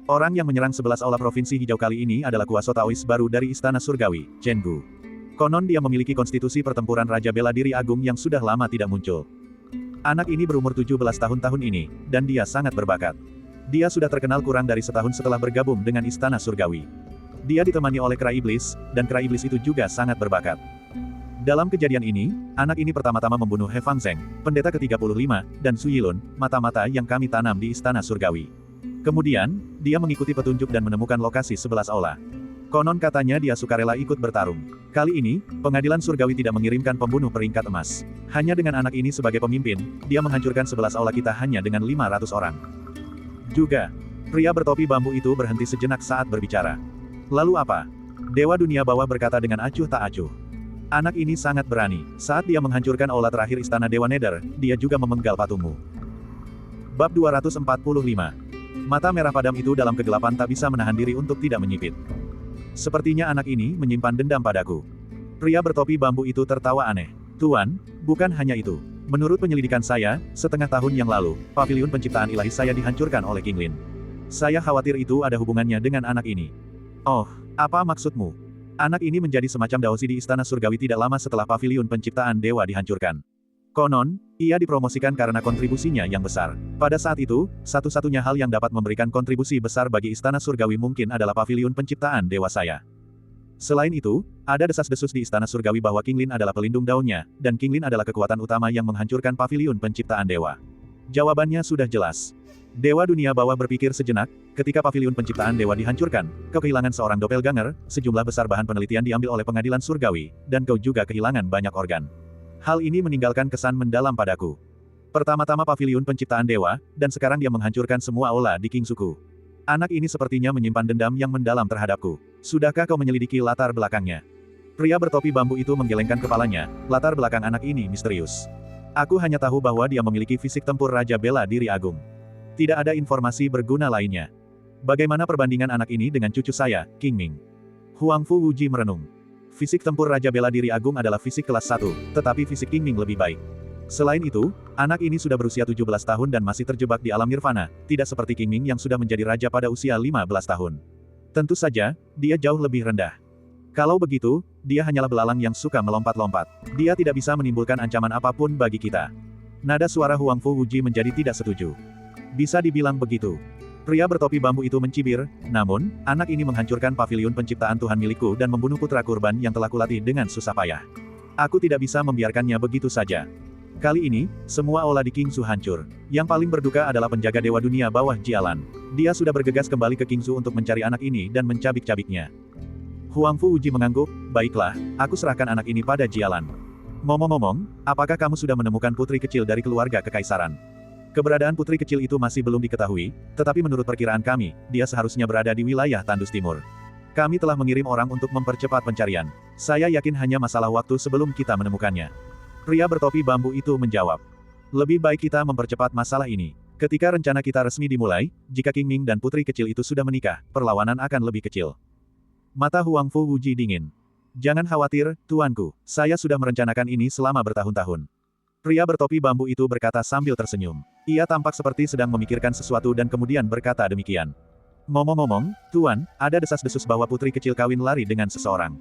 Orang yang menyerang 11 aula Provinsi Hijau kali ini adalah kuasa Taois baru dari Istana Surgawi, Chen Gu. Konon dia memiliki konstitusi pertempuran Raja Bela Diri Agung yang sudah lama tidak muncul. Anak ini berumur 17 tahun ini, dan dia sangat berbakat. Dia sudah terkenal kurang dari setahun setelah bergabung dengan Istana Surgawi. Dia ditemani oleh Kera Iblis, dan Kera Iblis itu juga sangat berbakat. Dalam kejadian ini, anak ini pertama-tama membunuh He Fangzheng, pendeta ke-35, dan Su Yilun, mata-mata yang kami tanam di Istana Surgawi. Kemudian, dia mengikuti petunjuk dan menemukan lokasi 11 aula. Konon katanya dia sukarela ikut bertarung. Kali ini, pengadilan surgawi tidak mengirimkan pembunuh peringkat emas. Hanya dengan anak ini sebagai pemimpin, dia menghancurkan 11 aula kita hanya dengan 500 orang. Juga, pria bertopi bambu itu berhenti sejenak saat berbicara. Lalu apa? Dewa dunia bawah berkata dengan acuh tak acuh. Anak ini sangat berani. Saat dia menghancurkan aula terakhir istana Dewa Nether, dia juga memenggal patungmu. Bab 245. Mata merah padam itu dalam kegelapan tak bisa menahan diri untuk tidak menyipit. Sepertinya anak ini menyimpan dendam padaku. Pria bertopi bambu itu tertawa aneh. Tuan, bukan hanya itu. Menurut penyelidikan saya, setengah tahun yang lalu, paviliun penciptaan ilahi saya dihancurkan oleh King Lin. Saya khawatir itu ada hubungannya dengan anak ini. Oh, apa maksudmu? Anak ini menjadi semacam daosi di istana surgawi tidak lama setelah paviliun penciptaan dewa dihancurkan. Konon, ia dipromosikan karena kontribusinya yang besar. Pada saat itu, satu-satunya hal yang dapat memberikan kontribusi besar bagi istana surgawi mungkin adalah paviliun penciptaan dewa saya. Selain itu, ada desas-desus di istana surgawi bahwa King Lin adalah pelindung daunnya, dan King Lin adalah kekuatan utama yang menghancurkan paviliun penciptaan dewa. Jawabannya sudah jelas. Dewa dunia bawah berpikir sejenak, ketika paviliun penciptaan dewa dihancurkan, kau kehilangan seorang doppelganger, sejumlah besar bahan penelitian diambil oleh pengadilan surgawi, dan kau juga kehilangan banyak organ. Hal ini meninggalkan kesan mendalam padaku. Pertama-tama paviliun penciptaan dewa, dan sekarang dia menghancurkan semua aula di Kingsuku. Anak ini sepertinya menyimpan dendam yang mendalam terhadapku. Sudahkah kau menyelidiki latar belakangnya? Pria bertopi bambu itu menggelengkan kepalanya, latar belakang anak ini misterius. Aku hanya tahu bahwa dia memiliki fisik tempur Raja Bela Diri Agung. Tidak ada informasi berguna lainnya. Bagaimana perbandingan anak ini dengan cucu saya, King Ming? Huang Fu Wuji merenung. Fisik tempur Raja Bela Diri Agung adalah fisik kelas 1, tetapi fisik King Ming lebih baik. Selain itu, anak ini sudah berusia 17 tahun dan masih terjebak di alam nirvana, tidak seperti King Ming yang sudah menjadi raja pada usia 15 tahun. Tentu saja, dia jauh lebih rendah. Kalau begitu, dia hanyalah belalang yang suka melompat-lompat. Dia tidak bisa menimbulkan ancaman apapun bagi kita. Nada suara Huang Fu Wuji menjadi tidak setuju. Bisa dibilang begitu. Pria bertopi bambu itu mencibir, namun, anak ini menghancurkan paviliun penciptaan Tuhan milikku dan membunuh putra kurban yang telah kulatih dengan susah payah. Aku tidak bisa membiarkannya begitu saja. Kali ini, semua aula di Kingsu hancur. Yang paling berduka adalah penjaga dewa dunia bawah Jialan. Dia sudah bergegas kembali ke Kingsu untuk mencari anak ini dan mencabik-cabiknya. Huang Fu Wuji mengangguk, baiklah, aku serahkan anak ini pada Jialan. Ngomong-ngomong, apakah kamu sudah menemukan putri kecil dari keluarga kekaisaran? Keberadaan putri kecil itu masih belum diketahui, tetapi menurut perkiraan kami, dia seharusnya berada di wilayah Tandus Timur. Kami telah mengirim orang untuk mempercepat pencarian. Saya yakin hanya masalah waktu sebelum kita menemukannya. Pria bertopi bambu itu menjawab. Lebih baik kita mempercepat masalah ini. Ketika rencana kita resmi dimulai, jika King Ming dan putri kecil itu sudah menikah, perlawanan akan lebih kecil. Mata Huang Fu Wuji dingin. Jangan khawatir, tuanku, saya sudah merencanakan ini selama bertahun-tahun. Pria bertopi bambu itu berkata sambil tersenyum. Ia tampak seperti sedang memikirkan sesuatu dan kemudian berkata demikian. Ngomong-ngomong, Tuan, ada desas-desus bahwa putri kecil kawin lari dengan seseorang.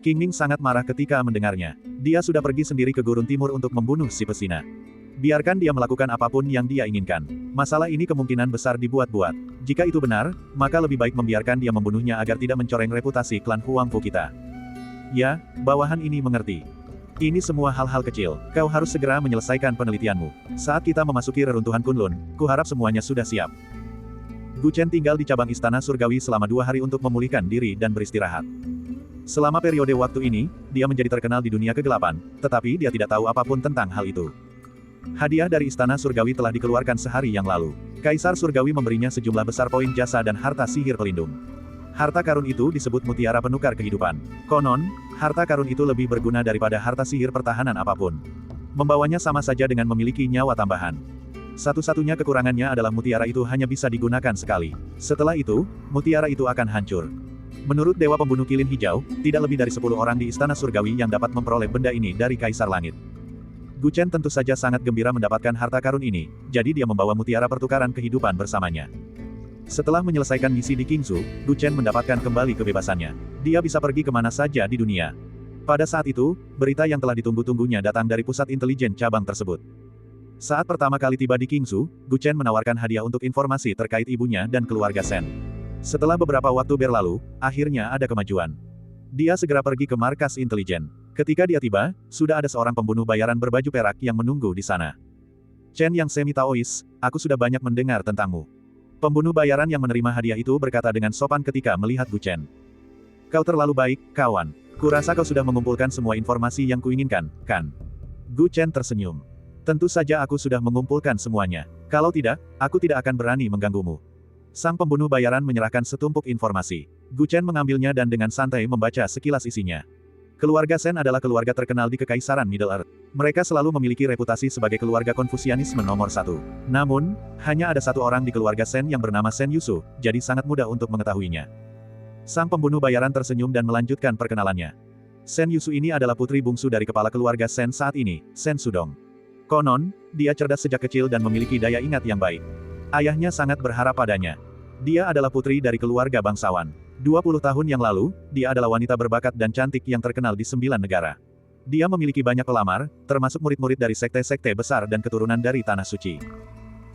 King Ming sangat marah ketika mendengarnya. Dia sudah pergi sendiri ke Gurun Timur untuk membunuh si pesina. Biarkan dia melakukan apapun yang dia inginkan. Masalah ini kemungkinan besar dibuat-buat. Jika itu benar, maka lebih baik membiarkan dia membunuhnya agar tidak mencoreng reputasi klan Huang Fu kita. Ya, bawahan ini mengerti. Ini semua hal-hal kecil. Kau harus segera menyelesaikan penelitianmu. Saat kita memasuki reruntuhan Kunlun, kuharap semuanya sudah siap. Gu Chen tinggal di cabang istana surgawi selama 2 hari untuk memulihkan diri dan beristirahat. Selama periode waktu ini, dia menjadi terkenal di dunia kegelapan, tetapi dia tidak tahu apapun tentang hal itu. Hadiah dari istana surgawi telah dikeluarkan sehari yang lalu. Kaisar surgawi memberinya sejumlah besar poin jasa dan harta sihir pelindung. Harta karun itu disebut mutiara penukar kehidupan. Konon, harta karun itu lebih berguna daripada harta sihir pertahanan apapun. Membawanya sama saja dengan memiliki nyawa tambahan. Satu-satunya kekurangannya adalah mutiara itu hanya bisa digunakan sekali. Setelah itu, mutiara itu akan hancur. Menurut Dewa Pembunuh Kilin Hijau, tidak lebih dari 10 orang di istana surgawi yang dapat memperoleh benda ini dari Kaisar Langit. Gu Chen tentu saja sangat gembira mendapatkan harta karun ini, jadi dia membawa mutiara pertukaran kehidupan bersamanya. Setelah menyelesaikan misi di Kingsu, Gu Chen mendapatkan kembali kebebasannya. Dia bisa pergi kemana saja di dunia. Pada saat itu, berita yang telah ditunggu-tunggunya datang dari pusat intelijen cabang tersebut. Saat pertama kali tiba di Kingsu, Gu Chen menawarkan hadiah untuk informasi terkait ibunya dan keluarga Sen. Setelah beberapa waktu berlalu, akhirnya ada kemajuan. Dia segera pergi ke markas intelijen. Ketika dia tiba, sudah ada seorang pembunuh bayaran berbaju perak yang menunggu di sana. Chen yang semi-Taois, aku sudah banyak mendengar tentangmu. Pembunuh bayaran yang menerima hadiah itu berkata dengan sopan ketika melihat Gu Chen. Kau terlalu baik, kawan. Kurasa kau sudah mengumpulkan semua informasi yang kuinginkan, kan? Gu Chen tersenyum. Tentu saja aku sudah mengumpulkan semuanya. Kalau tidak, aku tidak akan berani mengganggumu. Sang pembunuh bayaran menyerahkan setumpuk informasi. Gu Chen mengambilnya dan dengan santai membaca sekilas isinya. Keluarga Sen adalah keluarga terkenal di Kekaisaran Middle Earth. Mereka selalu memiliki reputasi sebagai keluarga Konfusianisme nomor satu. Namun, hanya ada satu orang di keluarga Sen yang bernama Sen Yusu, jadi sangat mudah untuk mengetahuinya. Sang pembunuh bayaran tersenyum dan melanjutkan perkenalannya. Sen Yusu ini adalah putri bungsu dari kepala keluarga Sen saat ini, Sen Sudong. Konon, dia cerdas sejak kecil dan memiliki daya ingat yang baik. Ayahnya sangat berharap padanya. Dia adalah putri dari keluarga bangsawan. 20 tahun yang lalu, dia adalah wanita berbakat dan cantik yang terkenal di 9 negara. Dia memiliki banyak pelamar, termasuk murid-murid dari sekte-sekte besar dan keturunan dari Tanah Suci.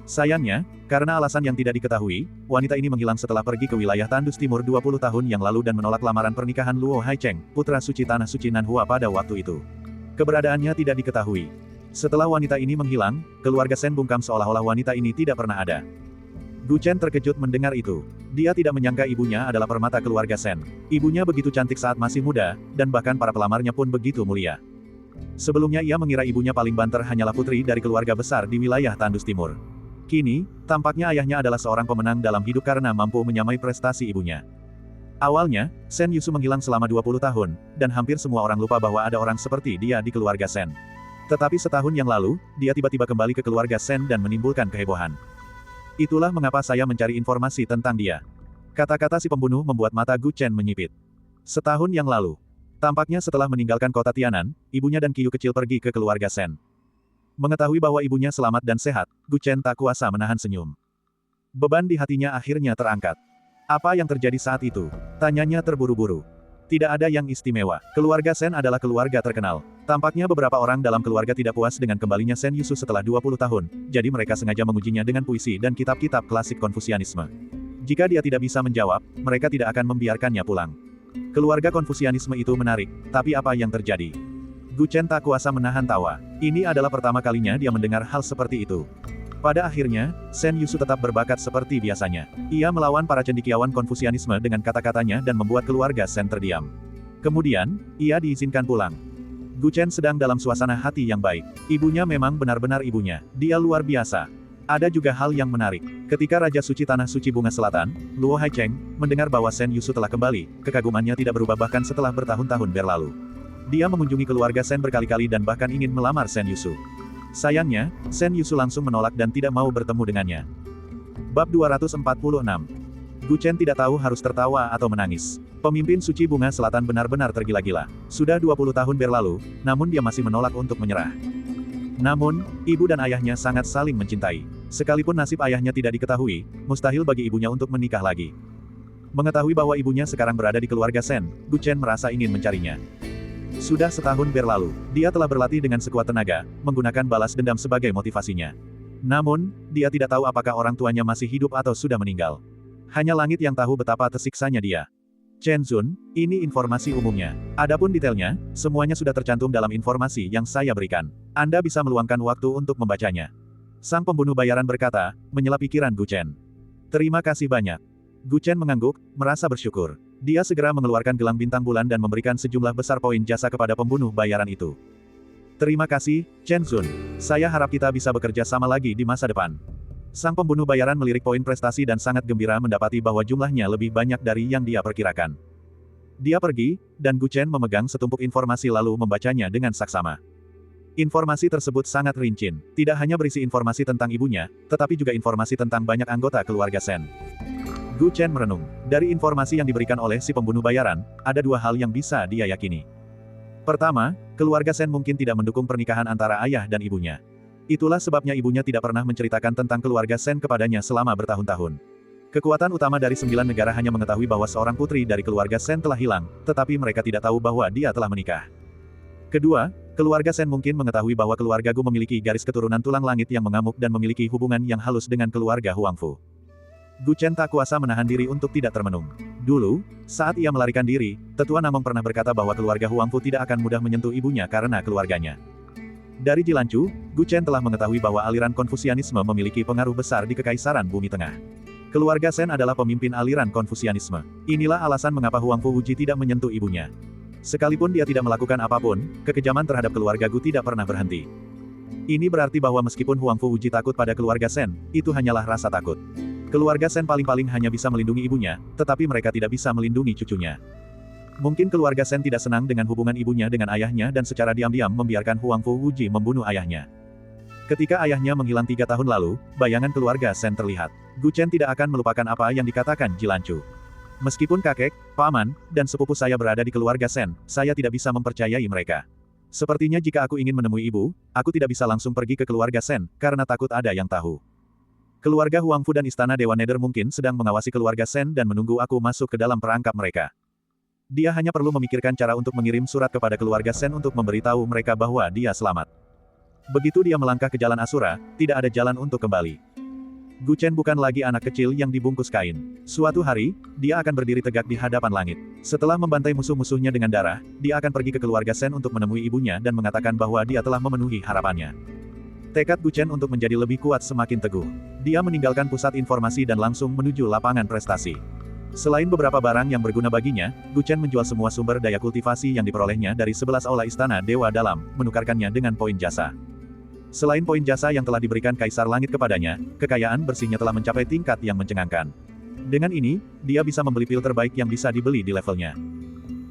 Sayangnya, karena alasan yang tidak diketahui, wanita ini menghilang setelah pergi ke wilayah Tandus Timur 20 tahun yang lalu dan menolak lamaran pernikahan Luo Haicheng, putra suci Tanah Suci Nanhua pada waktu itu. Keberadaannya tidak diketahui. Setelah wanita ini menghilang, keluarga Sen bungkam seolah-olah wanita ini tidak pernah ada. Gu Chen terkejut mendengar itu. Dia tidak menyangka ibunya adalah permata keluarga Sen. Ibunya begitu cantik saat masih muda, dan bahkan para pelamarnya pun begitu mulia. Sebelumnya ia mengira ibunya paling banter hanyalah putri dari keluarga besar di wilayah Tandus Timur. Kini, tampaknya ayahnya adalah seorang pemenang dalam hidup karena mampu menyamai prestasi ibunya. Awalnya, Sen Yusu menghilang selama 20 tahun, dan hampir semua orang lupa bahwa ada orang seperti dia di keluarga Sen. Tetapi setahun yang lalu, dia tiba-tiba kembali ke keluarga Sen dan menimbulkan kehebohan. Itulah mengapa saya mencari informasi tentang dia. Kata-kata si pembunuh membuat mata Gu Chen menyipit. Setahun yang lalu. Tampaknya setelah meninggalkan kota Tianan, ibunya dan Qiyu kecil pergi ke keluarga Sen. Mengetahui bahwa ibunya selamat dan sehat, Gu Chen tak kuasa menahan senyum. Beban di hatinya akhirnya terangkat. Apa yang terjadi saat itu? Tanyanya terburu-buru. Tidak ada yang istimewa. Keluarga Sen adalah keluarga terkenal. Tampaknya beberapa orang dalam keluarga tidak puas dengan kembalinya Sen Yusu setelah 20 tahun, jadi mereka sengaja mengujinya dengan puisi dan kitab-kitab klasik Konfusianisme. Jika dia tidak bisa menjawab, mereka tidak akan membiarkannya pulang. Keluarga Konfusianisme itu menarik, tapi apa yang terjadi? Gu Chen tak kuasa menahan tawa. Ini adalah pertama kalinya dia mendengar hal seperti itu. Pada akhirnya, Sen Yusu tetap berbakat seperti biasanya. Ia melawan para cendekiawan Konfusianisme dengan kata-katanya dan membuat keluarga Sen terdiam. Kemudian, ia diizinkan pulang. Gu Chen sedang dalam suasana hati yang baik. Ibunya memang benar-benar ibunya. Dia luar biasa. Ada juga hal yang menarik. Ketika Raja Suci Tanah Suci Bunga Selatan, Luo Haicheng, mendengar bahwa Sen Yusu telah kembali, kekagumannya tidak berubah bahkan setelah bertahun-tahun berlalu. Dia mengunjungi keluarga Sen berkali-kali dan bahkan ingin melamar Sen Yusu. Sayangnya, Sen Yusu langsung menolak dan tidak mau bertemu dengannya. Bab 246. Gu Chen tidak tahu harus tertawa atau menangis. Pemimpin suci Bunga Selatan benar-benar tergila-gila. Sudah 20 tahun berlalu, namun dia masih menolak untuk menyerah. Namun, ibu dan ayahnya sangat saling mencintai. Sekalipun nasib ayahnya tidak diketahui, mustahil bagi ibunya untuk menikah lagi. Mengetahui bahwa ibunya sekarang berada di keluarga Sen, Gu Chen merasa ingin mencarinya. Sudah setahun berlalu, dia telah berlatih dengan sekuat tenaga, menggunakan balas dendam sebagai motivasinya. Namun, dia tidak tahu apakah orang tuanya masih hidup atau sudah meninggal. Hanya langit yang tahu betapa tersiksanya dia. Chen Zun, ini informasi umumnya. Adapun detailnya, semuanya sudah tercantum dalam informasi yang saya berikan. Anda bisa meluangkan waktu untuk membacanya. Sang pembunuh bayaran berkata, menyela pikiran Gu Chen. Terima kasih banyak. Gu Chen mengangguk, merasa bersyukur. Dia segera mengeluarkan gelang bintang bulan dan memberikan sejumlah besar poin jasa kepada pembunuh bayaran itu. Terima kasih, Chen Zun. Saya harap kita bisa bekerja sama lagi di masa depan. Sang pembunuh bayaran melirik poin prestasi dan sangat gembira mendapati bahwa jumlahnya lebih banyak dari yang dia perkirakan. Dia pergi, dan Gu Chen memegang setumpuk informasi lalu membacanya dengan saksama. Informasi tersebut sangat rinci, tidak hanya berisi informasi tentang ibunya, tetapi juga informasi tentang banyak anggota keluarga Sen. Gu Chen merenung. Dari informasi yang diberikan oleh si pembunuh bayaran, ada dua hal yang bisa dia yakini. Pertama, keluarga Sen mungkin tidak mendukung pernikahan antara ayah dan ibunya. Itulah sebabnya ibunya tidak pernah menceritakan tentang keluarga Sen kepadanya selama bertahun-tahun. Kekuatan utama dari 9 negara hanya mengetahui bahwa seorang putri dari keluarga Sen telah hilang, tetapi mereka tidak tahu bahwa dia telah menikah. Kedua, keluarga Sen mungkin mengetahui bahwa keluarga Gu memiliki garis keturunan tulang langit yang mengamuk dan memiliki hubungan yang halus dengan keluarga Huangfu. Gu Chen tak kuasa menahan diri untuk tidak termenung. Dulu, saat ia melarikan diri, Tetua Namong pernah berkata bahwa keluarga Huangfu tidak akan mudah menyentuh ibunya karena keluarganya. Dari Jilanchu, Gu Chen telah mengetahui bahwa aliran Konfusianisme memiliki pengaruh besar di Kekaisaran Bumi Tengah. Keluarga Sen adalah pemimpin aliran Konfusianisme. Inilah alasan mengapa Huang Fuwuji tidak menyentuh ibunya. Sekalipun dia tidak melakukan apapun, kekejaman terhadap keluarga Gu tidak pernah berhenti. Ini berarti bahwa meskipun Huang Fuwuji takut pada keluarga Sen, itu hanyalah rasa takut. Keluarga Sen paling-paling hanya bisa melindungi ibunya, tetapi mereka tidak bisa melindungi cucunya. Mungkin keluarga Sen tidak senang dengan hubungan ibunya dengan ayahnya dan secara diam-diam membiarkan Huang Fuwuji membunuh ayahnya. Ketika ayahnya menghilang 3 tahun lalu, bayangan keluarga Sen terlihat. Gu Chen tidak akan melupakan apa yang dikatakan Jilanchu. Meskipun kakek, paman, dan sepupu saya berada di keluarga Sen, saya tidak bisa mempercayai mereka. Sepertinya jika aku ingin menemui ibu, aku tidak bisa langsung pergi ke keluarga Sen, karena takut ada yang tahu. Keluarga Huangfu dan Istana Dewa Nether mungkin sedang mengawasi keluarga Sen dan menunggu aku masuk ke dalam perangkap mereka. Dia hanya perlu memikirkan cara untuk mengirim surat kepada keluarga Sen untuk memberitahu mereka bahwa dia selamat. Begitu dia melangkah ke jalan Asura, tidak ada jalan untuk kembali. Gu Chen bukan lagi anak kecil yang dibungkus kain. Suatu hari, dia akan berdiri tegak di hadapan langit. Setelah membantai musuh-musuhnya dengan darah, dia akan pergi ke keluarga Sen untuk menemui ibunya dan mengatakan bahwa dia telah memenuhi harapannya. Tekad Gu Chen untuk menjadi lebih kuat semakin teguh. Dia meninggalkan pusat informasi dan langsung menuju lapangan prestasi. Selain beberapa barang yang berguna baginya, Gu Chen menjual semua sumber daya kultivasi yang diperolehnya dari 11 aula Istana Dewa Dalam, menukarkannya dengan poin jasa. Selain poin jasa yang telah diberikan Kaisar Langit kepadanya, kekayaan bersihnya telah mencapai tingkat yang mencengangkan. Dengan ini, dia bisa membeli pil terbaik yang bisa dibeli di levelnya.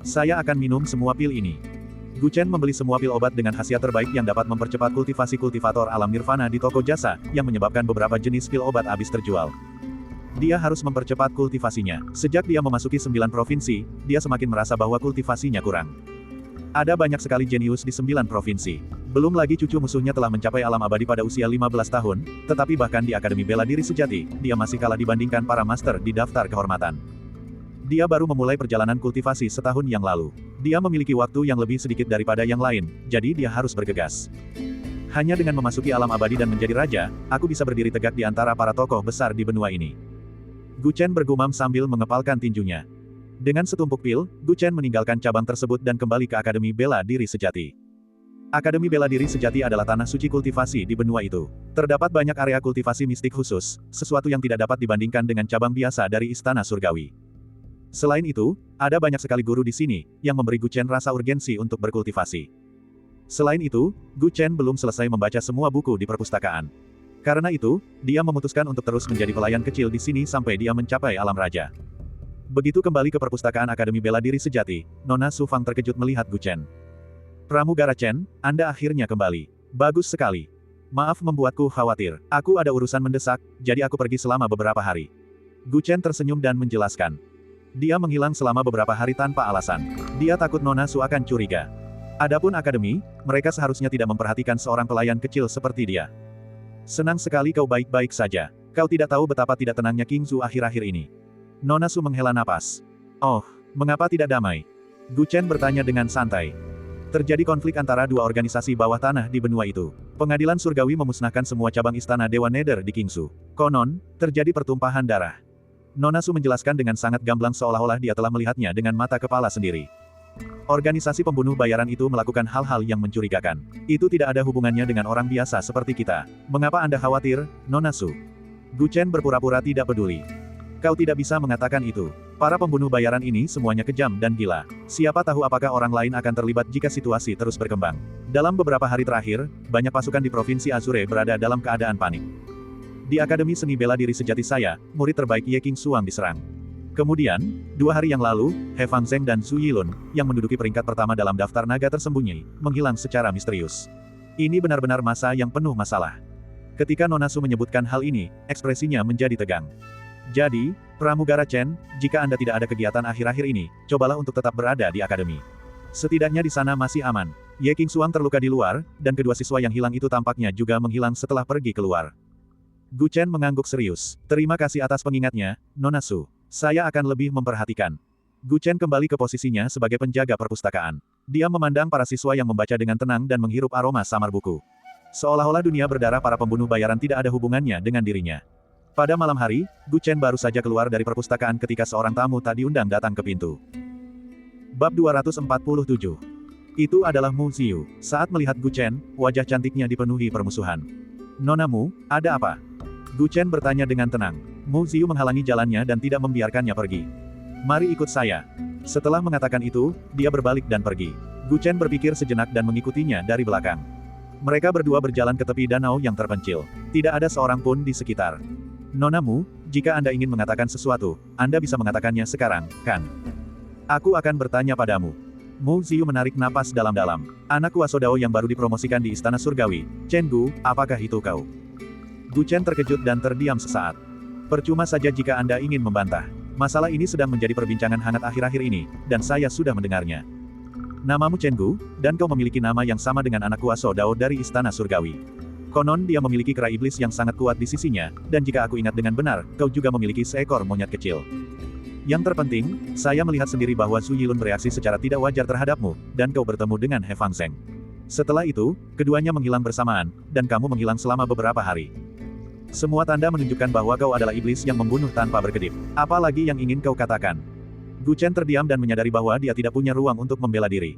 Saya akan minum semua pil ini. Gu Chen membeli semua pil obat dengan khasiat terbaik yang dapat mempercepat kultivasi kultivator alam nirvana di toko jasa, yang menyebabkan beberapa jenis pil obat habis terjual. Dia harus mempercepat kultivasinya. Sejak dia memasuki 9 provinsi, dia semakin merasa bahwa kultivasinya kurang. Ada banyak sekali jenius di 9 provinsi. Belum lagi cucu musuhnya telah mencapai alam abadi pada usia 15 tahun, tetapi bahkan di Akademi Bela Diri Sejati, dia masih kalah dibandingkan para master di daftar kehormatan. Dia baru memulai perjalanan kultivasi setahun yang lalu. Dia memiliki waktu yang lebih sedikit daripada yang lain, jadi dia harus bergegas. Hanya dengan memasuki alam abadi dan menjadi raja, aku bisa berdiri tegak di antara para tokoh besar di benua ini. Gu Chen bergumam sambil mengepalkan tinjunya. Dengan setumpuk pil, Gu Chen meninggalkan cabang tersebut dan kembali ke Akademi Bela Diri Sejati. Akademi Bela Diri Sejati adalah tanah suci kultivasi di benua itu. Terdapat banyak area kultivasi mistik khusus, sesuatu yang tidak dapat dibandingkan dengan cabang biasa dari Istana Surgawi. Selain itu, ada banyak sekali guru di sini, yang memberi Gu Chen rasa urgensi untuk berkultivasi. Selain itu, Gu Chen belum selesai membaca semua buku di perpustakaan. Karena itu, dia memutuskan untuk terus menjadi pelayan kecil di sini sampai dia mencapai alam raja. Begitu kembali ke perpustakaan Akademi Bela Diri Sejati, Nona Su Fang terkejut melihat Gu Chen. Pramugara Chen, Anda akhirnya kembali. Bagus sekali. Maaf membuatku khawatir. Aku ada urusan mendesak, jadi aku pergi selama beberapa hari. Gu Chen tersenyum dan menjelaskan. Dia menghilang selama beberapa hari tanpa alasan. Dia takut Nona Su akan curiga. Adapun akademi, mereka seharusnya tidak memperhatikan seorang pelayan kecil seperti dia. Senang sekali kau baik-baik saja. Kau tidak tahu betapa tidak tenangnya King Zhu akhir-akhir ini. Nona Su menghela napas. Oh, mengapa tidak damai? Gu Chen bertanya dengan santai. Terjadi konflik antara dua organisasi bawah tanah di benua itu. Pengadilan Surgawi memusnahkan semua cabang Istana Dewa Nether di Kingsu. Konon, terjadi pertumpahan darah. Nona Su menjelaskan dengan sangat gamblang seolah-olah dia telah melihatnya dengan mata kepala sendiri. Organisasi pembunuh bayaran itu melakukan hal-hal yang mencurigakan. Itu tidak ada hubungannya dengan orang biasa seperti kita. Mengapa Anda khawatir, Nona Su? Gu Chen berpura-pura tidak peduli. Kau tidak bisa mengatakan itu. Para pembunuh bayaran ini semuanya kejam dan gila. Siapa tahu apakah orang lain akan terlibat jika situasi terus berkembang. Dalam beberapa hari terakhir, banyak pasukan di Provinsi Azure berada dalam keadaan panik. Di Akademi Seni Bela Diri Sejati saya, murid terbaik Ye King Suang diserang. Kemudian, 2 hari yang lalu, He Fang Zheng dan Su Yilun, yang menduduki peringkat pertama dalam daftar naga tersembunyi, menghilang secara misterius. Ini benar-benar masa yang penuh masalah. Ketika Nona Su menyebutkan hal ini, ekspresinya menjadi tegang. Jadi, Pramugara Chen, jika Anda tidak ada kegiatan akhir-akhir ini, cobalah untuk tetap berada di akademi. Setidaknya di sana masih aman. Ye King Suang terluka di luar, dan kedua siswa yang hilang itu tampaknya juga menghilang setelah pergi keluar. Gu Chen mengangguk serius. Terima kasih atas pengingatnya, Nona Su. Saya akan lebih memperhatikan. Gu Chen kembali ke posisinya sebagai penjaga perpustakaan. Dia memandang para siswa yang membaca dengan tenang dan menghirup aroma samar buku. Seolah-olah dunia berdarah para pembunuh bayaran tidak ada hubungannya dengan dirinya. Pada malam hari, Gu Chen baru saja keluar dari perpustakaan ketika seorang tamu tak diundang datang ke pintu. Bab 247. Itu adalah Mu Ziyu. Saat melihat Gu Chen, wajah cantiknya dipenuhi permusuhan. Nona Mu, ada apa? Gu Chen bertanya dengan tenang. Mu Ziyu menghalangi jalannya dan tidak membiarkannya pergi. Mari ikut saya. Setelah mengatakan itu, dia berbalik dan pergi. Gu Chen berpikir sejenak dan mengikutinya dari belakang. Mereka berdua berjalan ke tepi danau yang terpencil. Tidak ada seorang pun di sekitar. Nona Mu, jika Anda ingin mengatakan sesuatu, Anda bisa mengatakannya sekarang, kan? Aku akan bertanya padamu. Mu Ziyu menarik napas dalam-dalam. Anak Kuaso Dao yang baru dipromosikan di Istana Surgawi, Chen Gu, apakah itu kau? Gu Chen terkejut dan terdiam sesaat. Percuma saja jika Anda ingin membantah. Masalah ini sedang menjadi perbincangan hangat akhir-akhir ini, dan saya sudah mendengarnya. Namamu Chen Gu, dan kau memiliki nama yang sama dengan anak Kuaso Dao dari Istana Surgawi. Konon dia memiliki kera iblis yang sangat kuat di sisinya, dan jika aku ingat dengan benar, kau juga memiliki seekor monyet kecil. Yang terpenting, saya melihat sendiri bahwa Su Yilun bereaksi secara tidak wajar terhadapmu, dan kau bertemu dengan He Fangzheng. Setelah itu, keduanya menghilang bersamaan, dan kamu menghilang selama beberapa hari. Semua tanda menunjukkan bahwa kau adalah iblis yang membunuh tanpa berkedip. Apalagi yang ingin kau katakan? Gu Chen terdiam dan menyadari bahwa dia tidak punya ruang untuk membela diri.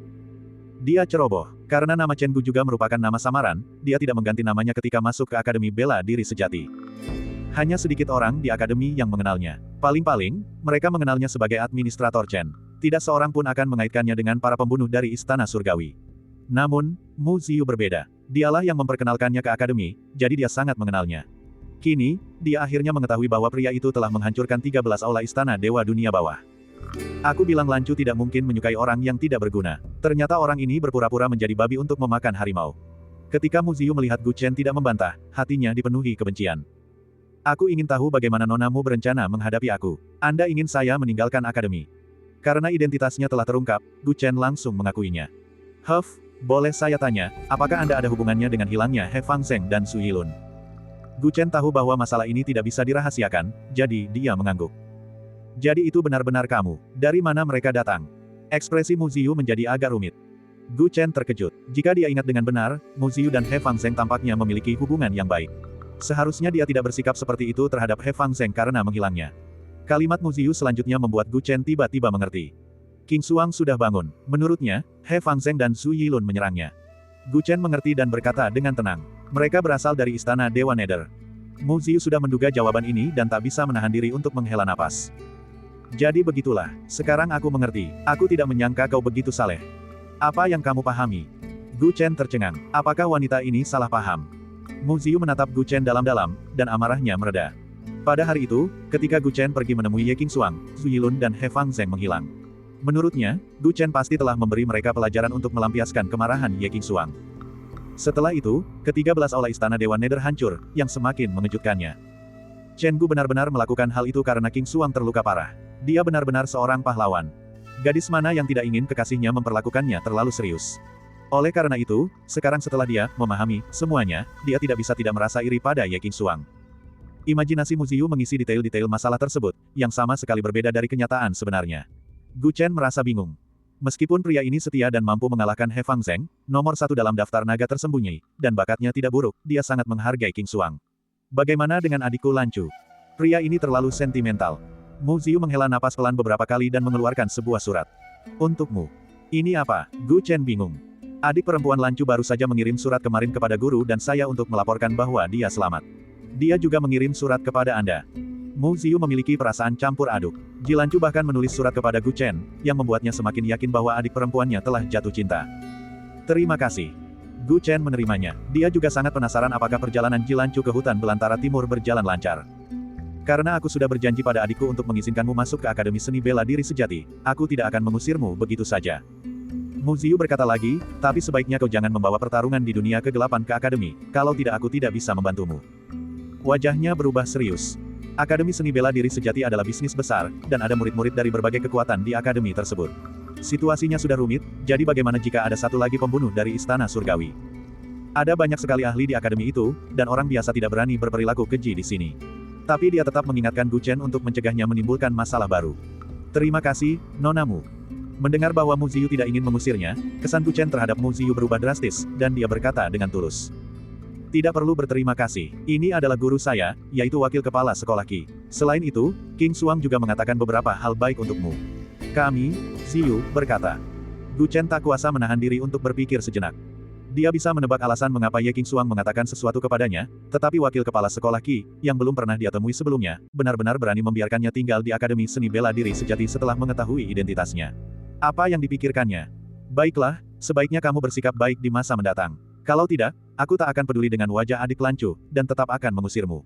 Dia ceroboh. Karena nama Chen Gu juga merupakan nama samaran, dia tidak mengganti namanya ketika masuk ke Akademi Bela Diri Sejati. Hanya sedikit orang di akademi yang mengenalnya. Paling-paling, mereka mengenalnya sebagai administrator Chen. Tidak seorang pun akan mengaitkannya dengan para pembunuh dari Istana Surgawi. Namun, Mu Ziyu berbeda. Dialah yang memperkenalkannya ke akademi, jadi dia sangat mengenalnya. Kini, dia akhirnya mengetahui bahwa pria itu telah menghancurkan 13 aula istana Dewa Dunia Bawah. Aku bilang Lancu tidak mungkin menyukai orang yang tidak berguna. Ternyata orang ini berpura-pura menjadi babi untuk memakan harimau. Ketika Mu Ziyu melihat Gu Chen tidak membantah, hatinya dipenuhi kebencian. Aku ingin tahu bagaimana nonamu berencana menghadapi aku. Anda ingin saya meninggalkan akademi. Karena identitasnya telah terungkap, Gu Chen langsung mengakuinya. Huff, boleh saya tanya, apakah Anda ada hubungannya dengan hilangnya He Fangzheng dan Su Yilun? Gu Chen tahu bahwa masalah ini tidak bisa dirahasiakan, jadi dia mengangguk. Jadi itu benar-benar kamu. Dari mana mereka datang? Ekspresi Mu Ziyu menjadi agak rumit. Gu Chen terkejut. Jika dia ingat dengan benar, Mu Ziyu dan He Fangzheng tampaknya memiliki hubungan yang baik. Seharusnya dia tidak bersikap seperti itu terhadap He Fangzheng karena menghilangnya. Kalimat Mu Ziyu selanjutnya membuat Gu Chen tiba-tiba mengerti. King Xuang sudah bangun. Menurutnya, He Fangzheng dan Su Yilun menyerangnya. Gu Chen mengerti dan berkata dengan tenang. Mereka berasal dari Istana Dewa Nether. Mu Ziyu sudah menduga jawaban ini dan tak bisa menahan diri untuk menghela napas. Jadi begitulah, sekarang aku mengerti. Aku tidak menyangka kau begitu saleh. Apa yang kamu pahami? Gu Chen tercengang. Apakah wanita ini salah paham? Mu Ziyu menatap Gu Chen dalam-dalam, dan amarahnya mereda. Pada hari itu, ketika Gu Chen pergi menemui Ye Qingxuang, Su Yilun dan He Fangzheng menghilang. Menurutnya, Gu Chen pasti telah memberi mereka pelajaran untuk melampiaskan kemarahan Ye Qingxuang. Setelah itu, ke-13 aula istana Dewa Nether hancur, yang semakin mengejutkannya. Chen Gu benar-benar melakukan hal itu karena King Xuang terluka parah. Dia benar-benar seorang pahlawan. Gadis mana yang tidak ingin kekasihnya memperlakukannya terlalu serius. Oleh karena itu, sekarang setelah dia memahami semuanya, dia tidak bisa tidak merasa iri pada Ye Qingxuang. Imajinasi Mu Ziyu mengisi detail-detail masalah tersebut, yang sama sekali berbeda dari kenyataan sebenarnya. Gu Chen merasa bingung. Meskipun pria ini setia dan mampu mengalahkan He Fangzheng, nomor 1 dalam daftar naga tersembunyi, dan bakatnya tidak buruk, dia sangat menghargai King Xuang. Bagaimana dengan adikku Lancu? Pria ini terlalu sentimental. Mu Ziyu menghela napas pelan beberapa kali dan mengeluarkan sebuah surat. Untukmu. Ini apa? Gu Chen bingung. Adik perempuan Lancu baru saja mengirim surat kemarin kepada guru dan saya untuk melaporkan bahwa dia selamat. Dia juga mengirim surat kepada Anda. Mu Ziyu memiliki perasaan campur aduk. Ji Lancu bahkan menulis surat kepada Gu Chen, yang membuatnya semakin yakin bahwa adik perempuannya telah jatuh cinta. Terima kasih. Gu Chen menerimanya. Dia juga sangat penasaran apakah perjalanan Ji Lancu ke hutan belantara timur berjalan lancar. Karena aku sudah berjanji pada adikku untuk mengizinkanmu masuk ke Akademi Seni Bela Diri Sejati, aku tidak akan mengusirmu begitu saja. Mu Ziyu berkata lagi, tapi sebaiknya kau jangan membawa pertarungan di dunia kegelapan ke Akademi, kalau tidak aku tidak bisa membantumu. Wajahnya berubah serius. Akademi Seni Bela Diri Sejati adalah bisnis besar, dan ada murid-murid dari berbagai kekuatan di akademi tersebut. Situasinya sudah rumit, jadi bagaimana jika ada satu lagi pembunuh dari Istana Surgawi? Ada banyak sekali ahli di akademi itu, dan orang biasa tidak berani berperilaku keji di sini. Tapi dia tetap mengingatkan Gu Chen untuk mencegahnya menimbulkan masalah baru. Terima kasih, Nonamu. Mendengar bahwa Mu Ziyu tidak ingin mengusirnya, kesan Gu Chen terhadap Mu Ziyu berubah drastis, dan dia berkata dengan tulus. Tidak perlu berterima kasih. Ini adalah guru saya, yaitu wakil kepala sekolah Qi. Selain itu, King Xuang juga mengatakan beberapa hal baik untukmu. Kami, Ziyu, berkata. Gu Chen tak kuasa menahan diri untuk berpikir sejenak. Dia bisa menebak alasan mengapa Ye Qingxuang mengatakan sesuatu kepadanya, tetapi wakil kepala sekolah Qi, yang belum pernah dia temui sebelumnya, benar-benar berani membiarkannya tinggal di Akademi Seni Bela Diri Sejati setelah mengetahui identitasnya. Apa yang dipikirkannya? Baiklah, sebaiknya kamu bersikap baik di masa mendatang. Kalau tidak, aku tak akan peduli dengan wajah adik Lancu, dan tetap akan mengusirmu.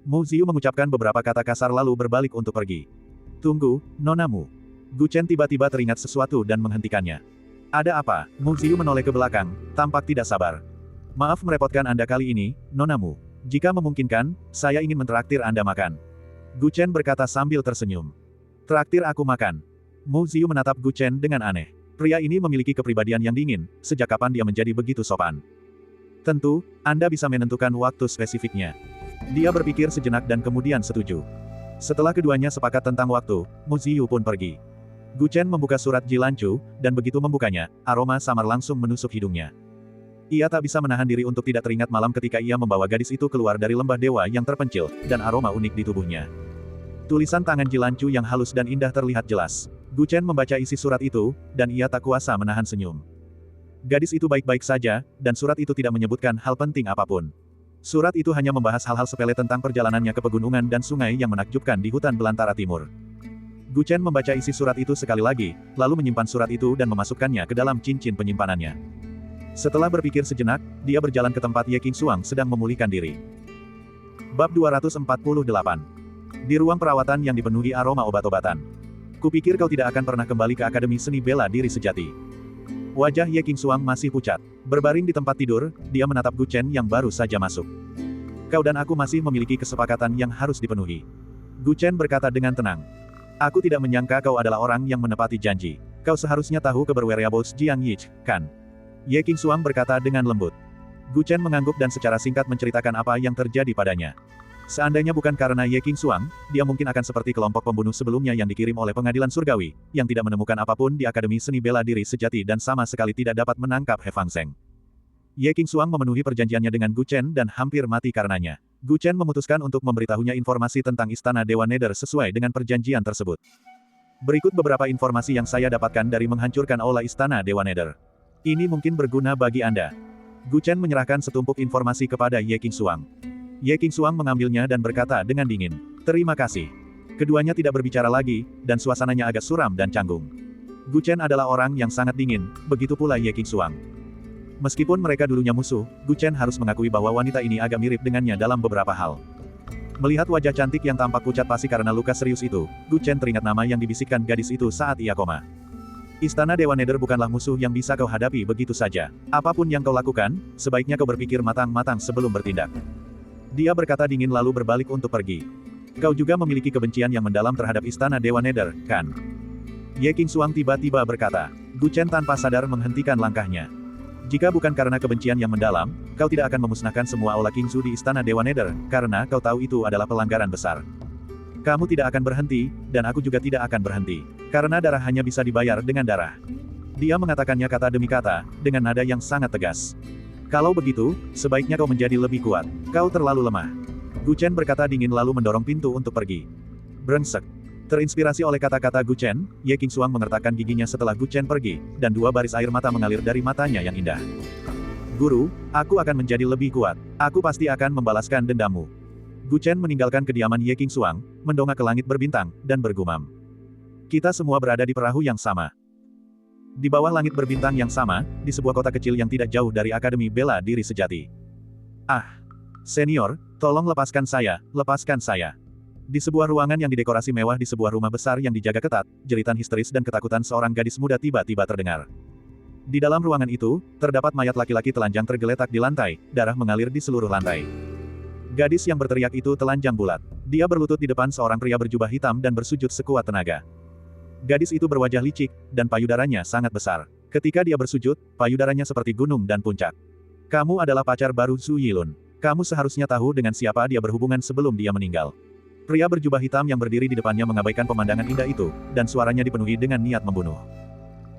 Mu Ziyu mengucapkan beberapa kata kasar lalu berbalik untuk pergi. Tunggu, Nonamu. Gu Chen tiba-tiba teringat sesuatu dan menghentikannya. Ada apa? Mu Ziyu menoleh ke belakang, tampak tidak sabar. Maaf merepotkan Anda kali ini, Nonamu. Jika memungkinkan, saya ingin mentraktir Anda makan. Gu Chen berkata sambil tersenyum. Traktir aku makan. Mu Ziyu menatap Gu Chen dengan aneh. Pria ini memiliki kepribadian yang dingin, sejak kapan dia menjadi begitu sopan? Tentu, Anda bisa menentukan waktu spesifiknya. Dia berpikir sejenak dan kemudian setuju. Setelah keduanya sepakat tentang waktu, Mu Ziyu pun pergi. Gu Chen membuka surat Ji Lancu, dan begitu membukanya, aroma samar langsung menusuk hidungnya. Ia tak bisa menahan diri untuk tidak teringat malam ketika ia membawa gadis itu keluar dari lembah dewa yang terpencil, dan aroma unik di tubuhnya. Tulisan tangan Ji Lancu yang halus dan indah terlihat jelas. Gu Chen membaca isi surat itu, dan ia tak kuasa menahan senyum. Gadis itu baik-baik saja, dan surat itu tidak menyebutkan hal penting apapun. Surat itu hanya membahas hal-hal sepele tentang perjalanannya ke pegunungan dan sungai yang menakjubkan di hutan belantara timur. Gu Chen membaca isi surat itu sekali lagi, lalu menyimpan surat itu dan memasukkannya ke dalam cincin penyimpanannya. Setelah berpikir sejenak, dia berjalan ke tempat Ye Qingxuang sedang memulihkan diri. Bab 248. Di ruang perawatan yang dipenuhi aroma obat-obatan. Kupikir kau tidak akan pernah kembali ke Akademi Seni Bela Diri Sejati. Wajah Ye Qingxuang masih pucat. Berbaring di tempat tidur, dia menatap Gu Chen yang baru saja masuk. Kau dan aku masih memiliki kesepakatan yang harus dipenuhi. Gu Chen berkata dengan tenang. Aku tidak menyangka kau adalah orang yang menepati janji. Kau seharusnya tahu keberwereables Jiang Yich, kan? Ye Qingxuang berkata dengan lembut. Gu Chen mengangguk dan secara singkat menceritakan apa yang terjadi padanya. Seandainya bukan karena Ye Qingxuang, dia mungkin akan seperti kelompok pembunuh sebelumnya yang dikirim oleh pengadilan surgawi, yang tidak menemukan apapun di Akademi Seni Bela Diri Sejati dan sama sekali tidak dapat menangkap He Fangzheng. Ye Qingxuang memenuhi perjanjiannya dengan Gu Chen dan hampir mati karenanya. Gu Chen memutuskan untuk memberitahunya informasi tentang Istana Dewa Nether sesuai dengan perjanjian tersebut. Berikut beberapa informasi yang saya dapatkan dari menghancurkan aula Istana Dewa Nether. Ini mungkin berguna bagi Anda. Gu Chen menyerahkan setumpuk informasi kepada Ye Qingxuang. Ye Qingxuang mengambilnya dan berkata dengan dingin, "Terima kasih." Keduanya tidak berbicara lagi, dan suasananya agak suram dan canggung. Gu Chen adalah orang yang sangat dingin, begitu pula Ye Qingxuang. Meskipun mereka dulunya musuh, Gu Chen harus mengakui bahwa wanita ini agak mirip dengannya dalam beberapa hal. Melihat wajah cantik yang tampak pucat pasi karena luka serius itu, Gu Chen teringat nama yang dibisikkan gadis itu saat ia koma. Istana Dewa Nether bukanlah musuh yang bisa kau hadapi begitu saja. Apapun yang kau lakukan, sebaiknya kau berpikir matang-matang sebelum bertindak. Dia berkata dingin lalu berbalik untuk pergi. Kau juga memiliki kebencian yang mendalam terhadap Istana Dewa Nether, kan? Ye Qingxuang tiba-tiba berkata. Gu Chen tanpa sadar menghentikan langkahnya. Jika bukan karena kebencian yang mendalam, kau tidak akan memusnahkan semua aula Qingzu di Istana Dewa Nether, karena kau tahu itu adalah pelanggaran besar. Kamu tidak akan berhenti, dan aku juga tidak akan berhenti. Karena darah hanya bisa dibayar dengan darah. Dia mengatakannya kata demi kata, dengan nada yang sangat tegas. Kalau begitu, sebaiknya kau menjadi lebih kuat. Kau terlalu lemah. Gu Chen berkata dingin lalu mendorong pintu untuk pergi. Brengsek. Terinspirasi oleh kata-kata Gu Chen, Ye Qingxuang mengertakkan giginya setelah Gu Chen pergi, dan dua baris air mata mengalir dari matanya yang indah. Guru, aku akan menjadi lebih kuat. Aku pasti akan membalaskan dendammu. Gu Chen meninggalkan kediaman Ye Qingxuang, mendongak ke langit berbintang, dan bergumam. Kita semua berada di perahu yang sama. Di bawah langit berbintang yang sama, di sebuah kota kecil yang tidak jauh dari Akademi Bela Diri Sejati. Ah, senior, tolong lepaskan saya, lepaskan saya. Di sebuah ruangan yang didekorasi mewah di sebuah rumah besar yang dijaga ketat, jeritan histeris dan ketakutan seorang gadis muda tiba-tiba terdengar. Di dalam ruangan itu, terdapat mayat laki-laki telanjang tergeletak di lantai, darah mengalir di seluruh lantai. Gadis yang berteriak itu telanjang bulat. Dia berlutut di depan seorang pria berjubah hitam dan bersujud sekuat tenaga. Gadis itu berwajah licik, dan payudaranya sangat besar. Ketika dia bersujud, payudaranya seperti gunung dan puncak. Kamu adalah pacar baru Zhu Yilun. Kamu seharusnya tahu dengan siapa dia berhubungan sebelum dia meninggal. Pria berjubah hitam yang berdiri di depannya mengabaikan pemandangan indah itu, dan suaranya dipenuhi dengan niat membunuh.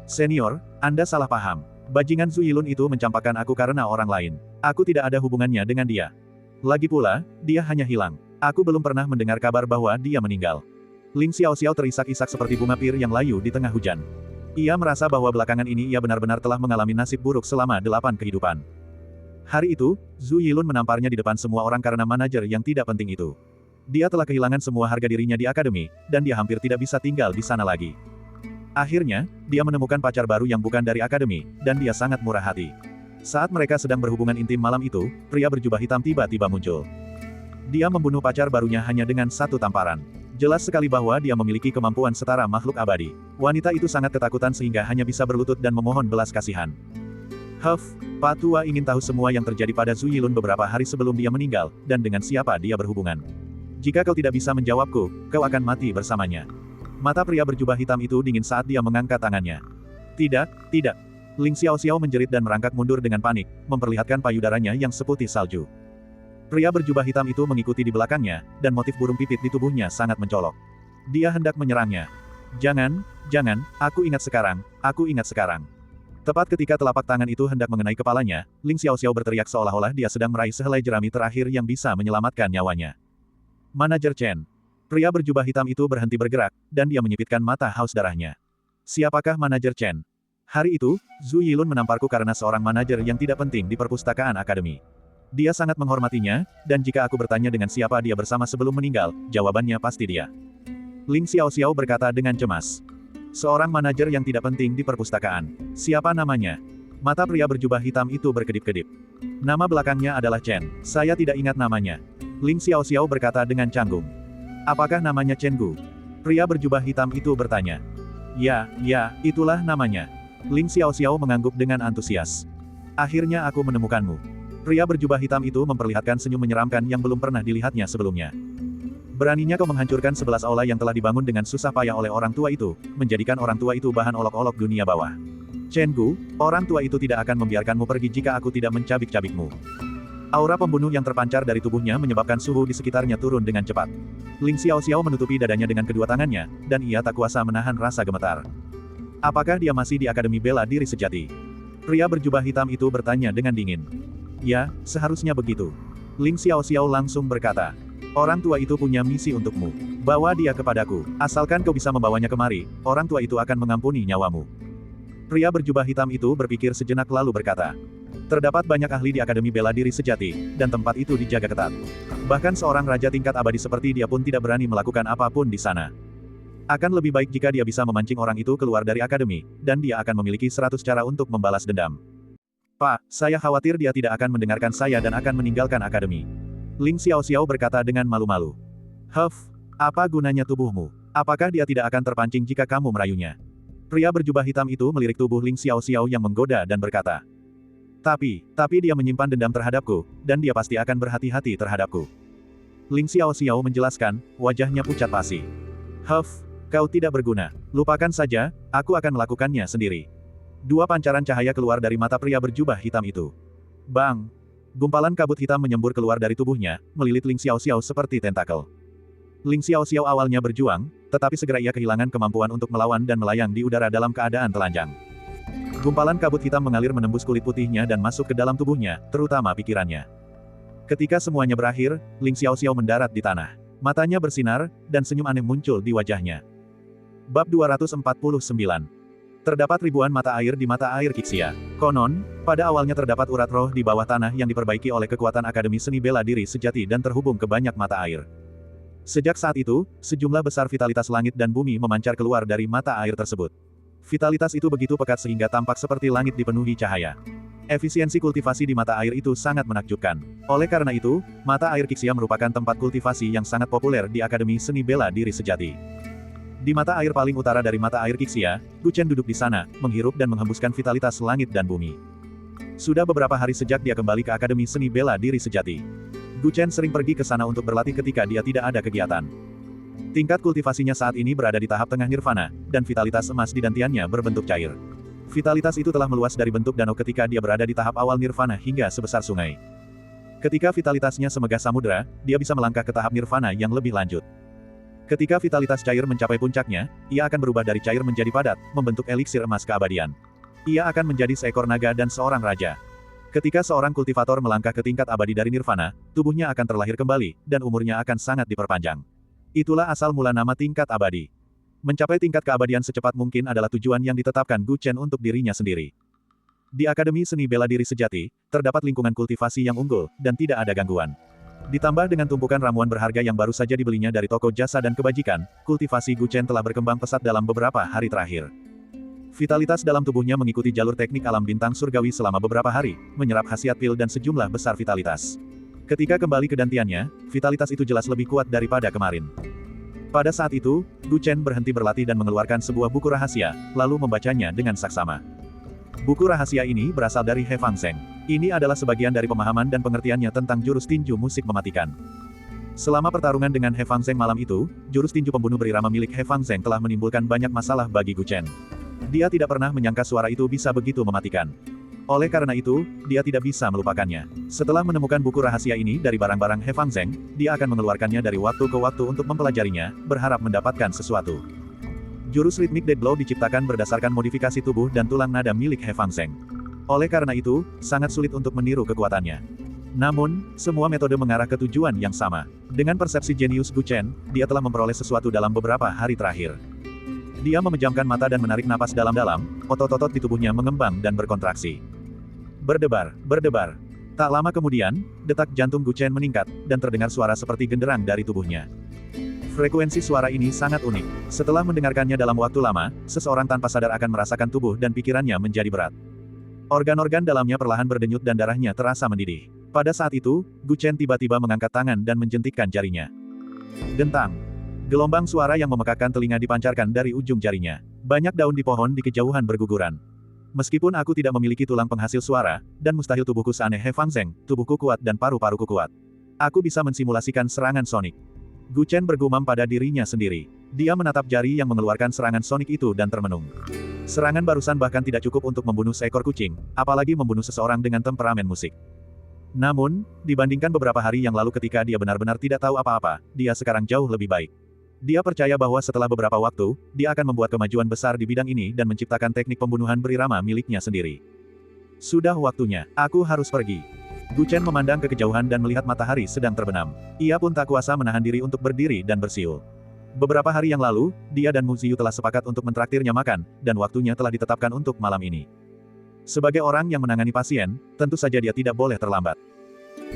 Senior, Anda salah paham. Bajingan Zhu Yilun itu mencampakkan aku karena orang lain. Aku tidak ada hubungannya dengan dia. Lagi pula, dia hanya hilang. Aku belum pernah mendengar kabar bahwa dia meninggal. Ling Xiaoxiao terisak-isak seperti bunga pir yang layu di tengah hujan. Ia merasa bahwa belakangan ini ia benar-benar telah mengalami nasib buruk selama 8 kehidupan. Hari itu, Zhu Yilun menamparnya di depan semua orang karena manajer yang tidak penting itu. Dia telah kehilangan semua harga dirinya di akademi, dan dia hampir tidak bisa tinggal di sana lagi. Akhirnya, dia menemukan pacar baru yang bukan dari akademi, dan dia sangat murah hati. Saat mereka sedang berhubungan intim malam itu, pria berjubah hitam tiba-tiba muncul. Dia membunuh pacar barunya hanya dengan satu tamparan. Jelas sekali bahwa dia memiliki kemampuan setara makhluk abadi. Wanita itu sangat ketakutan sehingga hanya bisa berlutut dan memohon belas kasihan. Pak Tua ingin tahu semua yang terjadi pada Zhu Yilun beberapa hari sebelum dia meninggal, dan dengan siapa dia berhubungan. Jika kau tidak bisa menjawabku, kau akan mati bersamanya. Mata pria berjubah hitam itu dingin saat dia mengangkat tangannya. Tidak, tidak. Ling Xiaoxiao menjerit dan merangkak mundur dengan panik, memperlihatkan payudaranya yang seputih salju. Pria berjubah hitam itu mengikuti di belakangnya, dan motif burung pipit di tubuhnya sangat mencolok. Dia hendak menyerangnya. Jangan, aku ingat sekarang. Tepat ketika telapak tangan itu hendak mengenai kepalanya, Ling Xiaoxiao berteriak seolah-olah dia sedang meraih sehelai jerami terakhir yang bisa menyelamatkan nyawanya. Manajer Chen. Pria berjubah hitam itu berhenti bergerak, dan dia menyipitkan mata haus darahnya. Siapakah manajer Chen? Hari itu, Zhu Yilun menamparku karena seorang manajer yang tidak penting di perpustakaan akademi. Dia sangat menghormatinya, dan jika aku bertanya dengan siapa dia bersama sebelum meninggal, jawabannya pasti dia. Ling Xiaoxiao berkata dengan cemas. Seorang manajer yang tidak penting di perpustakaan. Siapa namanya? Mata pria berjubah hitam itu berkedip-kedip. Nama belakangnya adalah Chen. Saya tidak ingat namanya. Ling Xiaoxiao berkata dengan canggung. Apakah namanya Chen Gu? Pria berjubah hitam itu bertanya. Ya, itulah namanya. Ling Xiaoxiao mengangguk dengan antusias. Akhirnya aku menemukanmu. Pria berjubah hitam itu memperlihatkan senyum menyeramkan yang belum pernah dilihatnya sebelumnya. Beraninya kau menghancurkan 11 aula yang telah dibangun dengan susah payah oleh orang tua itu, menjadikan orang tua itu bahan olok-olok dunia bawah. Chen Gu, orang tua itu tidak akan membiarkanmu pergi jika aku tidak mencabik-cabikmu. Aura pembunuh yang terpancar dari tubuhnya menyebabkan suhu di sekitarnya turun dengan cepat. Ling Xiaoxiao menutupi dadanya dengan kedua tangannya, dan ia tak kuasa menahan rasa gemetar. Apakah dia masih di Akademi Bela Diri Sejati? Pria berjubah hitam itu bertanya dengan dingin. Ya, seharusnya begitu. Ling Xiaoxiao langsung berkata. Orang tua itu punya misi untukmu. Bawa dia kepadaku. Asalkan kau bisa membawanya kemari, orang tua itu akan mengampuni nyawamu. Pria berjubah hitam itu berpikir sejenak lalu berkata. Terdapat banyak ahli di Akademi Bela Diri Sejati, dan tempat itu dijaga ketat. Bahkan seorang raja tingkat abadi seperti dia pun tidak berani melakukan apapun di sana. Akan lebih baik jika dia bisa memancing orang itu keluar dari akademi, dan dia akan memiliki 100 cara untuk membalas dendam. Pak, saya khawatir dia tidak akan mendengarkan saya dan akan meninggalkan akademi. Ling Xiaoxiao berkata dengan malu-malu. Apa gunanya tubuhmu? Apakah dia tidak akan terpancing jika kamu merayunya? Pria berjubah hitam itu melirik tubuh Ling Xiaoxiao yang menggoda dan berkata. Tapi dia menyimpan dendam terhadapku, dan dia pasti akan berhati-hati terhadapku. Ling Xiaoxiao menjelaskan, wajahnya pucat pasi. Kau tidak berguna. Lupakan saja, aku akan melakukannya sendiri. Dua pancaran cahaya keluar dari mata pria berjubah hitam itu. Bang! Gumpalan kabut hitam menyembur keluar dari tubuhnya, melilit Ling Xiaoxiao seperti tentakel. Ling Xiaoxiao awalnya berjuang, tetapi segera ia kehilangan kemampuan untuk melawan dan melayang di udara dalam keadaan telanjang. Gumpalan kabut hitam mengalir menembus kulit putihnya dan masuk ke dalam tubuhnya, terutama pikirannya. Ketika semuanya berakhir, Ling Xiaoxiao mendarat di tanah. Matanya bersinar, dan senyum aneh muncul di wajahnya. Bab 249. Terdapat ribuan mata air di mata air Qixia. Konon, pada awalnya terdapat urat roh di bawah tanah yang diperbaiki oleh kekuatan Akademi Seni Bela Diri Sejati dan terhubung ke banyak mata air. Sejak saat itu, sejumlah besar vitalitas langit dan bumi memancar keluar dari mata air tersebut. Vitalitas itu begitu pekat sehingga tampak seperti langit dipenuhi cahaya. Efisiensi kultivasi di mata air itu sangat menakjubkan. Oleh karena itu, mata air Qixia merupakan tempat kultivasi yang sangat populer di Akademi Seni Bela Diri Sejati. Di mata air paling utara dari mata air Qixia, Gu Chen duduk di sana, menghirup dan menghembuskan vitalitas langit dan bumi. Sudah beberapa hari sejak dia kembali ke Akademi Seni Bela Diri Sejati. Gu Chen sering pergi ke sana untuk berlatih ketika dia tidak ada kegiatan. Tingkat kultivasinya saat ini berada di tahap tengah nirvana, dan vitalitas emas di dantiannya berbentuk cair. Vitalitas itu telah meluas dari bentuk danau ketika dia berada di tahap awal nirvana hingga sebesar sungai. Ketika vitalitasnya semegah samudera, dia bisa melangkah ke tahap nirvana yang lebih lanjut. Ketika vitalitas cair mencapai puncaknya, ia akan berubah dari cair menjadi padat, membentuk eliksir emas keabadian. Ia akan menjadi seekor naga dan seorang raja. Ketika seorang kultivator melangkah ke tingkat abadi dari nirvana, tubuhnya akan terlahir kembali, dan umurnya akan sangat diperpanjang. Itulah asal mula nama tingkat abadi. Mencapai tingkat keabadian secepat mungkin adalah tujuan yang ditetapkan Gu Chen untuk dirinya sendiri. Di Akademi Seni Bela Diri Sejati, terdapat lingkungan kultivasi yang unggul, dan tidak ada gangguan. Ditambah dengan tumpukan ramuan berharga yang baru saja dibelinya dari toko jasa dan kebajikan, kultivasi Gu Chen telah berkembang pesat dalam beberapa hari terakhir. Vitalitas dalam tubuhnya mengikuti jalur teknik alam bintang surgawi selama beberapa hari, menyerap khasiat pil dan sejumlah besar vitalitas. Ketika kembali ke dantiannya, vitalitas itu jelas lebih kuat daripada kemarin. Pada saat itu, Gu Chen berhenti berlatih dan mengeluarkan sebuah buku rahasia, lalu membacanya dengan saksama. Buku rahasia ini berasal dari He Fangzheng. Ini adalah sebagian dari pemahaman dan pengertiannya tentang jurus tinju musik mematikan. Selama pertarungan dengan He Fangzheng malam itu, jurus tinju pembunuh berirama milik He Fangzheng telah menimbulkan banyak masalah bagi Gu Chen. Dia tidak pernah menyangka suara itu bisa begitu mematikan. Oleh karena itu, dia tidak bisa melupakannya. Setelah menemukan buku rahasia ini dari barang-barang He Fangzheng, dia akan mengeluarkannya dari waktu ke waktu untuk mempelajarinya, berharap mendapatkan sesuatu. Jurus ritmik Dead Blow diciptakan berdasarkan modifikasi tubuh dan tulang nada milik He Fangzheng. Oleh karena itu, sangat sulit untuk meniru kekuatannya. Namun, semua metode mengarah ke tujuan yang sama. Dengan persepsi jenius Gu Chen, dia telah memperoleh sesuatu dalam beberapa hari terakhir. Dia memejamkan mata dan menarik napas dalam-dalam, otot-otot di tubuhnya mengembang dan berkontraksi. Berdebar, berdebar. Tak lama kemudian, detak jantung Gu Chen meningkat, dan terdengar suara seperti genderang dari tubuhnya. Frekuensi suara ini sangat unik. Setelah mendengarkannya dalam waktu lama, seseorang tanpa sadar akan merasakan tubuh dan pikirannya menjadi berat. Organ-organ dalamnya perlahan berdenyut dan darahnya terasa mendidih. Pada saat itu, Gu Chen tiba-tiba mengangkat tangan dan menjentikkan jarinya. Dentang. Gelombang suara yang memekakkan telinga dipancarkan dari ujung jarinya. Banyak daun di pohon di kejauhan berguguran. Meskipun aku tidak memiliki tulang penghasil suara, dan mustahil tubuhku seaneh He Fangzheng, tubuhku kuat dan paru-paruku kuat. Aku bisa mensimulasikan serangan sonik. Gu Chen bergumam pada dirinya sendiri. Dia menatap jari yang mengeluarkan serangan sonik itu dan termenung. Serangan barusan bahkan tidak cukup untuk membunuh seekor kucing, apalagi membunuh seseorang dengan temperamen musik. Namun, dibandingkan beberapa hari yang lalu ketika dia benar-benar tidak tahu apa-apa, dia sekarang jauh lebih baik. Dia percaya bahwa setelah beberapa waktu, dia akan membuat kemajuan besar di bidang ini dan menciptakan teknik pembunuhan berirama miliknya sendiri. Sudah waktunya, aku harus pergi. Gu Chen memandang ke kejauhan dan melihat matahari sedang terbenam. Ia pun tak kuasa menahan diri untuk berdiri dan bersiul. Beberapa hari yang lalu, dia dan Mu Ziyu telah sepakat untuk mentraktirnya makan, dan waktunya telah ditetapkan untuk malam ini. Sebagai orang yang menangani pasien, tentu saja dia tidak boleh terlambat.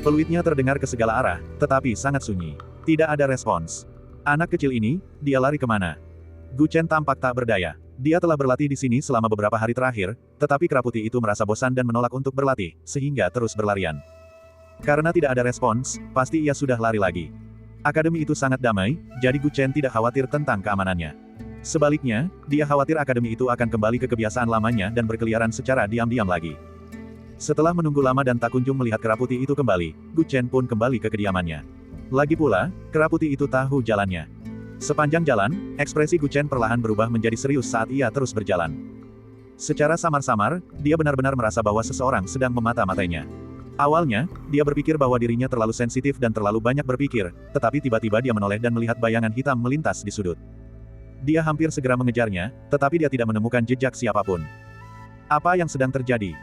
Peluitnya terdengar ke segala arah, tetapi sangat sunyi. Tidak ada respons. Anak kecil ini, dia lari kemana? Gu Chen tampak tak berdaya. Dia telah berlatih di sini selama beberapa hari terakhir, tetapi kera putih itu merasa bosan dan menolak untuk berlatih, sehingga terus berlarian. Karena tidak ada respons, pasti ia sudah lari lagi. Akademi itu sangat damai, jadi Gu Chen tidak khawatir tentang keamanannya. Sebaliknya, dia khawatir akademi itu akan kembali ke kebiasaan lamanya dan berkeliaran secara diam-diam lagi. Setelah menunggu lama dan tak kunjung melihat kera putih itu kembali, Gu Chen pun kembali ke kediamannya. Lagi pula, kera putih itu tahu jalannya. Sepanjang jalan, ekspresi Gu Chen perlahan berubah menjadi serius saat ia terus berjalan. Secara samar-samar, dia benar-benar merasa bahwa seseorang sedang memata-matainya. Awalnya, dia berpikir bahwa dirinya terlalu sensitif dan terlalu banyak berpikir, tetapi tiba-tiba dia menoleh dan melihat bayangan hitam melintas di sudut. Dia hampir segera mengejarnya, tetapi dia tidak menemukan jejak siapapun. Apa yang sedang terjadi?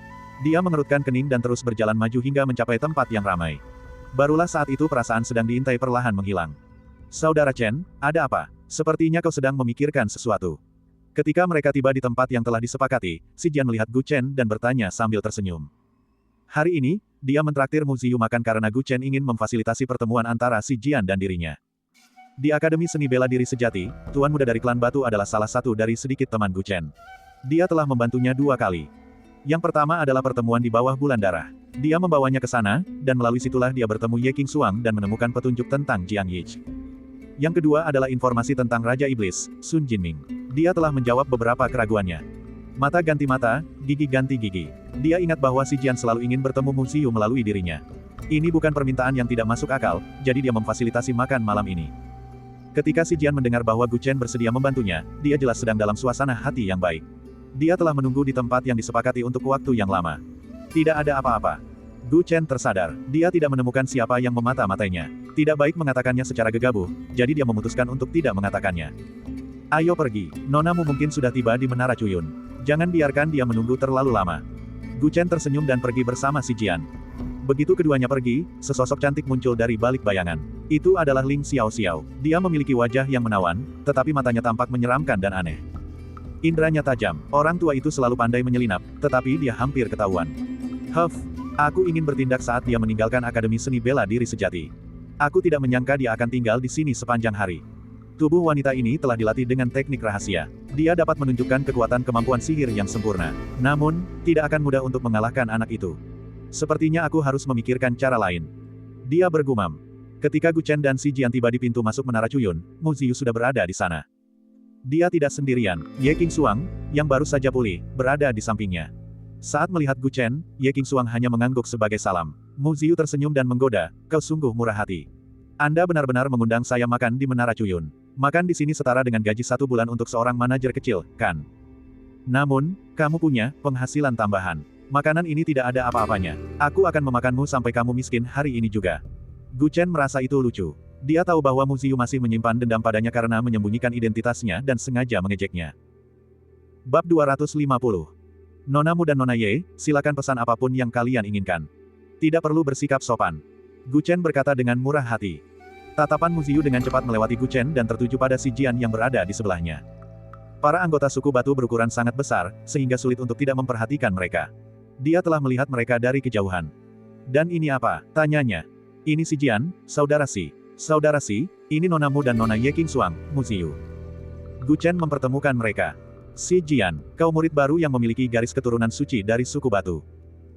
Dia mengerutkan kening dan terus berjalan maju hingga mencapai tempat yang ramai. Barulah saat itu perasaan sedang diintai perlahan menghilang. Saudara Chen, ada apa? Sepertinya kau sedang memikirkan sesuatu. Ketika mereka tiba di tempat yang telah disepakati, Si Jian melihat Gu Chen dan bertanya sambil tersenyum. Hari ini, dia mentraktir Mu Ziyu makan karena Gu Chen ingin memfasilitasi pertemuan antara Si Jian dan dirinya. Di Akademi Seni Bela Diri Sejati, Tuan Muda dari Klan Batu adalah salah satu dari sedikit teman Gu Chen. Dia telah membantunya 2 kali. Yang pertama adalah pertemuan di bawah bulan darah. Dia membawanya ke sana, dan melalui situlah dia bertemu Ye Qingxuang dan menemukan petunjuk tentang Jiang Yich. Yang kedua adalah informasi tentang Raja Iblis, Sun Jinming. Dia telah menjawab beberapa keraguannya. Mata ganti mata, gigi ganti gigi. Dia ingat bahwa Si Jian selalu ingin bertemu Mu Ziyu melalui dirinya. Ini bukan permintaan yang tidak masuk akal, jadi dia memfasilitasi makan malam ini. Ketika Si Jian mendengar bahwa Gu Chen bersedia membantunya, dia jelas sedang dalam suasana hati yang baik. Dia telah menunggu di tempat yang disepakati untuk waktu yang lama. Tidak ada apa-apa. Gu Chen tersadar, dia tidak menemukan siapa yang memata-matainya. Tidak baik mengatakannya secara gegabah, jadi dia memutuskan untuk tidak mengatakannya. Ayo pergi, nonamu mungkin sudah tiba di Menara Cuyun. Jangan biarkan dia menunggu terlalu lama. Gu Chen tersenyum dan pergi bersama Si Jian. Begitu keduanya pergi, sesosok cantik muncul dari balik bayangan. Itu adalah Ling Xiaoxiao. Dia memiliki wajah yang menawan, tetapi matanya tampak menyeramkan dan aneh. Indranya tajam. Orang tua itu selalu pandai menyelinap, tetapi dia hampir ketahuan. Aku ingin bertindak saat dia meninggalkan Akademi Seni Bela Diri Sejati. Aku tidak menyangka dia akan tinggal di sini sepanjang hari. Tubuh wanita ini telah dilatih dengan teknik rahasia. Dia dapat menunjukkan kekuatan kemampuan sihir yang sempurna. Namun, tidak akan mudah untuk mengalahkan anak itu. Sepertinya aku harus memikirkan cara lain. Dia bergumam. Ketika Gu Chen dan Si Jian tiba di pintu masuk Menara Cuyun, Mu Ziyu sudah berada di sana. Dia tidak sendirian. Ye Qingxuang, yang baru saja pulih, berada di sampingnya. Saat melihat Gu Chen, Ye Qingxuang hanya mengangguk sebagai salam. Mu Ziyu tersenyum dan menggoda, "Kau sungguh murah hati. Anda benar-benar mengundang saya makan di Menara Cuyun. Makan di sini setara dengan gaji 1 bulan untuk seorang manajer kecil, kan? Namun, kamu punya penghasilan tambahan. Makanan ini tidak ada apa-apanya. Aku akan memakanmu sampai kamu miskin hari ini juga." Gu Chen merasa itu lucu. Dia tahu bahwa Mu Ziyu masih menyimpan dendam padanya karena menyembunyikan identitasnya dan sengaja mengejeknya. Bab 250. Nonamu dan Nona Ye, silakan pesan apapun yang kalian inginkan. Tidak perlu bersikap sopan. Gu Chen berkata dengan murah hati. Tatapan Mu Ziyu dengan cepat melewati Gu Chen dan tertuju pada Si Jian yang berada di sebelahnya. Para anggota suku batu berukuran sangat besar, sehingga sulit untuk tidak memperhatikan mereka. Dia telah melihat mereka dari kejauhan. Dan ini apa? Tanyanya. Ini Si Jian, saudara Si. Saudara Si, ini Nonamu dan Nona Ye Qingxuang, Mu Ziyu. Gu Chen mempertemukan mereka. Si Jian, kau murid baru yang memiliki garis keturunan suci dari suku batu.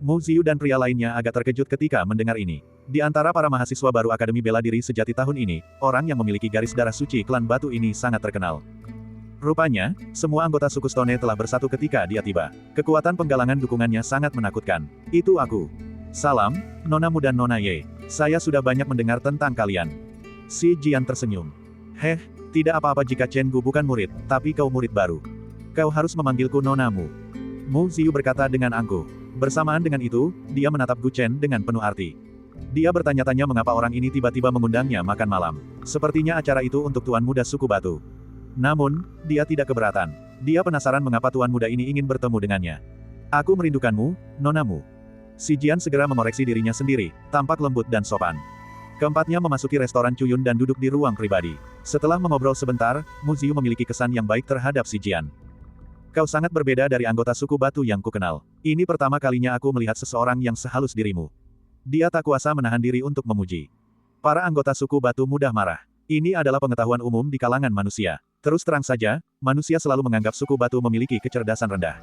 Mu Ziyu dan pria lainnya agak terkejut ketika mendengar ini. Di antara para mahasiswa baru Akademi Bela Diri Sejati tahun ini, orang yang memiliki garis darah suci klan batu ini sangat terkenal. Rupanya, semua anggota suku Stone telah bersatu ketika dia tiba. Kekuatan penggalangan dukungannya sangat menakutkan. Itu aku. Salam, Nonamu dan Nona Ye. Saya sudah banyak mendengar tentang kalian. Si Jian tersenyum. Tidak apa-apa jika Chen Gu bukan murid, tapi kau murid baru. Kau harus memanggilku Nonamu. Mu Ziyu berkata dengan angkuh. Bersamaan dengan itu, dia menatap Gu Chen dengan penuh arti. Dia bertanya-tanya mengapa orang ini tiba-tiba mengundangnya makan malam. Sepertinya acara itu untuk tuan muda suku batu. Namun, dia tidak keberatan. Dia penasaran mengapa tuan muda ini ingin bertemu dengannya. Aku merindukanmu, Nonamu. Si Jian segera mengoreksi dirinya sendiri, tampak lembut dan sopan. Keempatnya memasuki restoran Cuyun dan duduk di ruang pribadi. Setelah mengobrol sebentar, Mu Ziyu memiliki kesan yang baik terhadap Si Jian. Kau sangat berbeda dari anggota suku batu yang kukenal. Ini pertama kalinya aku melihat seseorang yang sehalus dirimu. Dia tak kuasa menahan diri untuk memuji. Para anggota suku batu mudah marah. Ini adalah pengetahuan umum di kalangan manusia. Terus terang saja, manusia selalu menganggap suku batu memiliki kecerdasan rendah.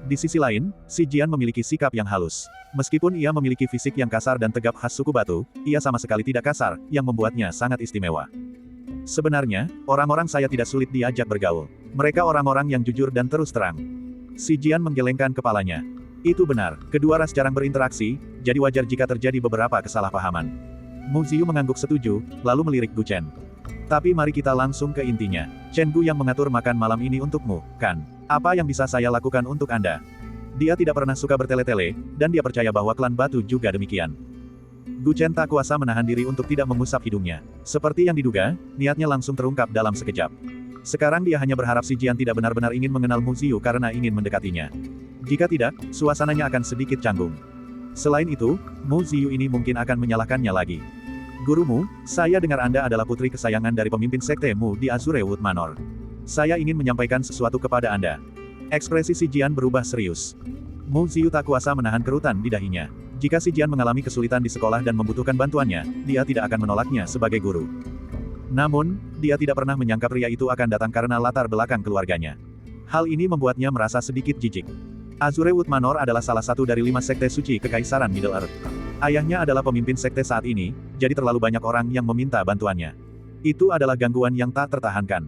Di sisi lain, Si Jian memiliki sikap yang halus. Meskipun ia memiliki fisik yang kasar dan tegap khas suku batu, ia sama sekali tidak kasar, yang membuatnya sangat istimewa. Sebenarnya, orang-orang saya tidak sulit diajak bergaul. Mereka orang-orang yang jujur dan terus terang. Si Jian menggelengkan kepalanya. Itu benar, kedua ras jarang berinteraksi, jadi wajar jika terjadi beberapa kesalahpahaman. Mu Ziyu mengangguk setuju, lalu melirik Gu Chen. Tapi mari kita langsung ke intinya. Chen Gu yang mengatur makan malam ini untukmu, kan? Apa yang bisa saya lakukan untuk Anda? Dia tidak pernah suka bertele-tele, dan dia percaya bahwa klan batu juga demikian. Gu Chen tak kuasa menahan diri untuk tidak mengusap hidungnya. Seperti yang diduga, niatnya langsung terungkap dalam sekejap. Sekarang dia hanya berharap Si Jian tidak benar-benar ingin mengenal Mu Ziyu karena ingin mendekatinya. Jika tidak, suasananya akan sedikit canggung. Selain itu, Mu Ziyu ini mungkin akan menyalahkannya lagi. Gurumu, saya dengar Anda adalah putri kesayangan dari pemimpin sekte Mu di Azurewood Manor. Saya ingin menyampaikan sesuatu kepada Anda. Ekspresi Si Jian berubah serius. Mu Ziyu tak kuasa menahan kerutan di dahinya. Jika Si Jian mengalami kesulitan di sekolah dan membutuhkan bantuannya, dia tidak akan menolaknya sebagai guru. Namun, dia tidak pernah menyangka pria itu akan datang karena latar belakang keluarganya. Hal ini membuatnya merasa sedikit jijik. Azurewood Manor adalah salah satu dari 5 sekte suci Kekaisaran Middle Earth. Ayahnya adalah pemimpin sekte saat ini, jadi terlalu banyak orang yang meminta bantuannya. Itu adalah gangguan yang tak tertahankan.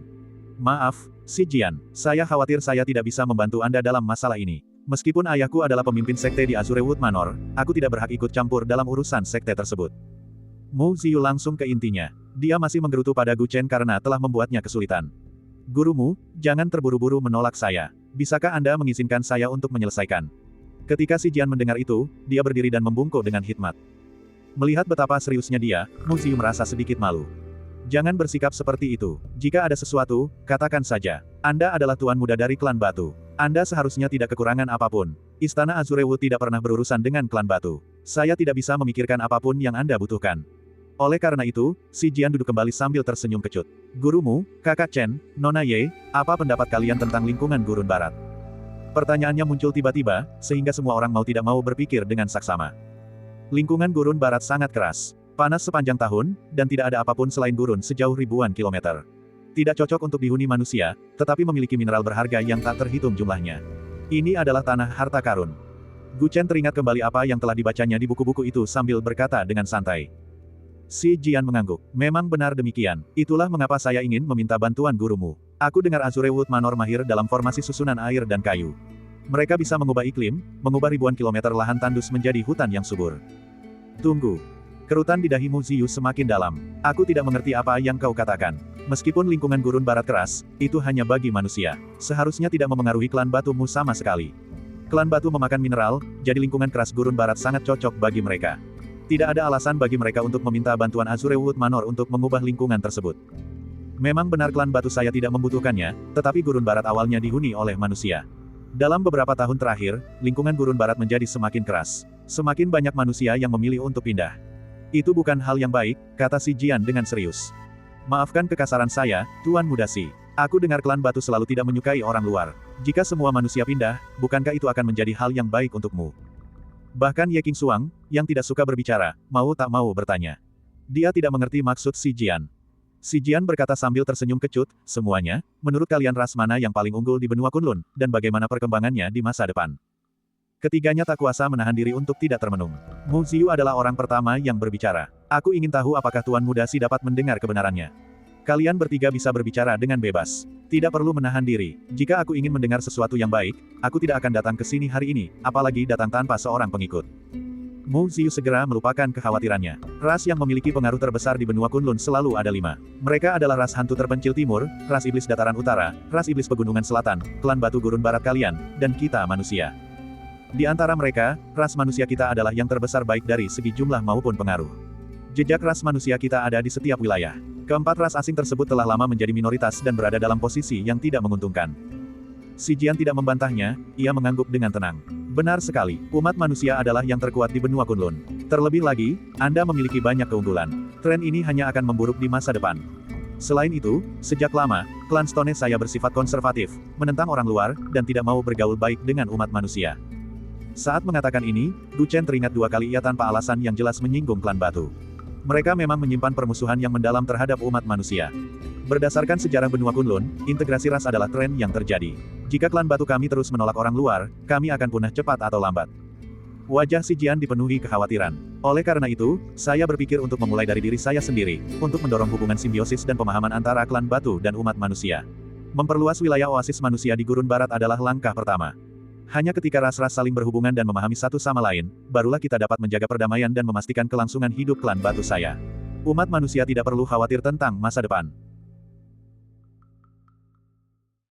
Maaf, Si Jian, saya khawatir saya tidak bisa membantu Anda dalam masalah ini. Meskipun ayahku adalah pemimpin sekte di Azurewood Manor, aku tidak berhak ikut campur dalam urusan sekte tersebut. Mu Ziyu langsung ke intinya. Dia masih menggerutu pada Gu Chen karena telah membuatnya kesulitan. Gurumu, jangan terburu-buru menolak saya. Bisakah Anda mengizinkan saya untuk menyelesaikan? Ketika Si Jian mendengar itu, dia berdiri dan membungkuk dengan hikmat. Melihat betapa seriusnya dia, Mu Ziyu merasa sedikit malu. Jangan bersikap seperti itu. Jika ada sesuatu, katakan saja. Anda adalah tuan muda dari klan Batu. Anda seharusnya tidak kekurangan apapun. Istana Azurewood tidak pernah berurusan dengan klan Batu. Saya tidak bisa memikirkan apapun yang Anda butuhkan. Oleh karena itu, Si Jian duduk kembali sambil tersenyum kecut. Gurumu, Kakak Chen, Nona Ye, apa pendapat kalian tentang lingkungan gurun barat? Pertanyaannya muncul tiba-tiba, sehingga semua orang mau tidak mau berpikir dengan saksama. Lingkungan gurun barat sangat keras. Panas sepanjang tahun, dan tidak ada apapun selain gurun sejauh ribuan kilometer. Tidak cocok untuk dihuni manusia, tetapi memiliki mineral berharga yang tak terhitung jumlahnya. Ini adalah tanah harta karun. Gu Chen teringat kembali apa yang telah dibacanya di buku-buku itu sambil berkata dengan santai. Si Jian mengangguk. Memang benar demikian. Itulah mengapa saya ingin meminta bantuan gurumu. Aku dengar Azurewood Manor mahir dalam formasi susunan air dan kayu. Mereka bisa mengubah iklim, mengubah ribuan kilometer lahan tandus menjadi hutan yang subur. Tunggu. Kerutan di dahimu Ziyu semakin dalam. Aku tidak mengerti apa yang kau katakan. Meskipun lingkungan gurun barat keras, itu hanya bagi manusia. Seharusnya tidak memengaruhi klan batumu sama sekali. Klan batu memakan mineral, jadi lingkungan keras gurun barat sangat cocok bagi mereka. Tidak ada alasan bagi mereka untuk meminta bantuan Azurewood Manor untuk mengubah lingkungan tersebut. Memang benar klan batu saya tidak membutuhkannya, tetapi gurun barat awalnya dihuni oleh manusia. Dalam beberapa tahun terakhir, lingkungan gurun barat menjadi semakin keras. Semakin banyak manusia yang memilih untuk pindah. Itu bukan hal yang baik, kata Si Jian dengan serius. Maafkan kekasaran saya, Tuan Muda Si. Aku dengar klan batu selalu tidak menyukai orang luar. Jika semua manusia pindah, bukankah itu akan menjadi hal yang baik untukmu? Bahkan Ye Qingxuang, yang tidak suka berbicara, mau tak mau bertanya. Dia tidak mengerti maksud Si Jian. Si Jian berkata sambil tersenyum kecut, semuanya, menurut kalian ras mana yang paling unggul di benua Kunlun, dan bagaimana perkembangannya di masa depan? Ketiganya tak kuasa menahan diri untuk tidak termenung. Mu Ziyu adalah orang pertama yang berbicara. Aku ingin tahu apakah Tuan Muda Si dapat mendengar kebenarannya. Kalian bertiga bisa berbicara dengan bebas. Tidak perlu menahan diri. Jika aku ingin mendengar sesuatu yang baik, aku tidak akan datang ke sini hari ini, apalagi datang tanpa seorang pengikut. Mu Ziyu segera melupakan kekhawatirannya. Ras yang memiliki pengaruh terbesar di benua Kunlun selalu ada 5. Mereka adalah ras hantu terpencil timur, ras iblis dataran utara, ras iblis pegunungan selatan, klan batu gurun barat kalian, dan kita manusia. Di antara mereka, ras manusia kita adalah yang terbesar baik dari segi jumlah maupun pengaruh. Jejak ras manusia kita ada di setiap wilayah. Keempat ras asing tersebut telah lama menjadi minoritas dan berada dalam posisi yang tidak menguntungkan. Si Jian tidak membantahnya, ia mengangguk dengan tenang. Benar sekali, umat manusia adalah yang terkuat di benua Kunlun. Terlebih lagi, Anda memiliki banyak keunggulan. Tren ini hanya akan memburuk di masa depan. Selain itu, sejak lama, klan Stone saya bersifat konservatif, menentang orang luar, dan tidak mau bergaul baik dengan umat manusia. Saat mengatakan ini, Gu Chen teringat 2 kali ia tanpa alasan yang jelas menyinggung klan batu. Mereka memang menyimpan permusuhan yang mendalam terhadap umat manusia. Berdasarkan sejarah benua Kunlun, integrasi ras adalah tren yang terjadi. Jika klan batu kami terus menolak orang luar, kami akan punah cepat atau lambat. Wajah Si Jian dipenuhi kekhawatiran. Oleh karena itu, saya berpikir untuk memulai dari diri saya sendiri, untuk mendorong hubungan simbiosis dan pemahaman antara klan batu dan umat manusia. Memperluas wilayah oasis manusia di gurun barat adalah langkah pertama. Hanya ketika ras-ras saling berhubungan dan memahami satu sama lain, barulah kita dapat menjaga perdamaian dan memastikan kelangsungan hidup klan batu saya. Umat manusia tidak perlu khawatir tentang masa depan.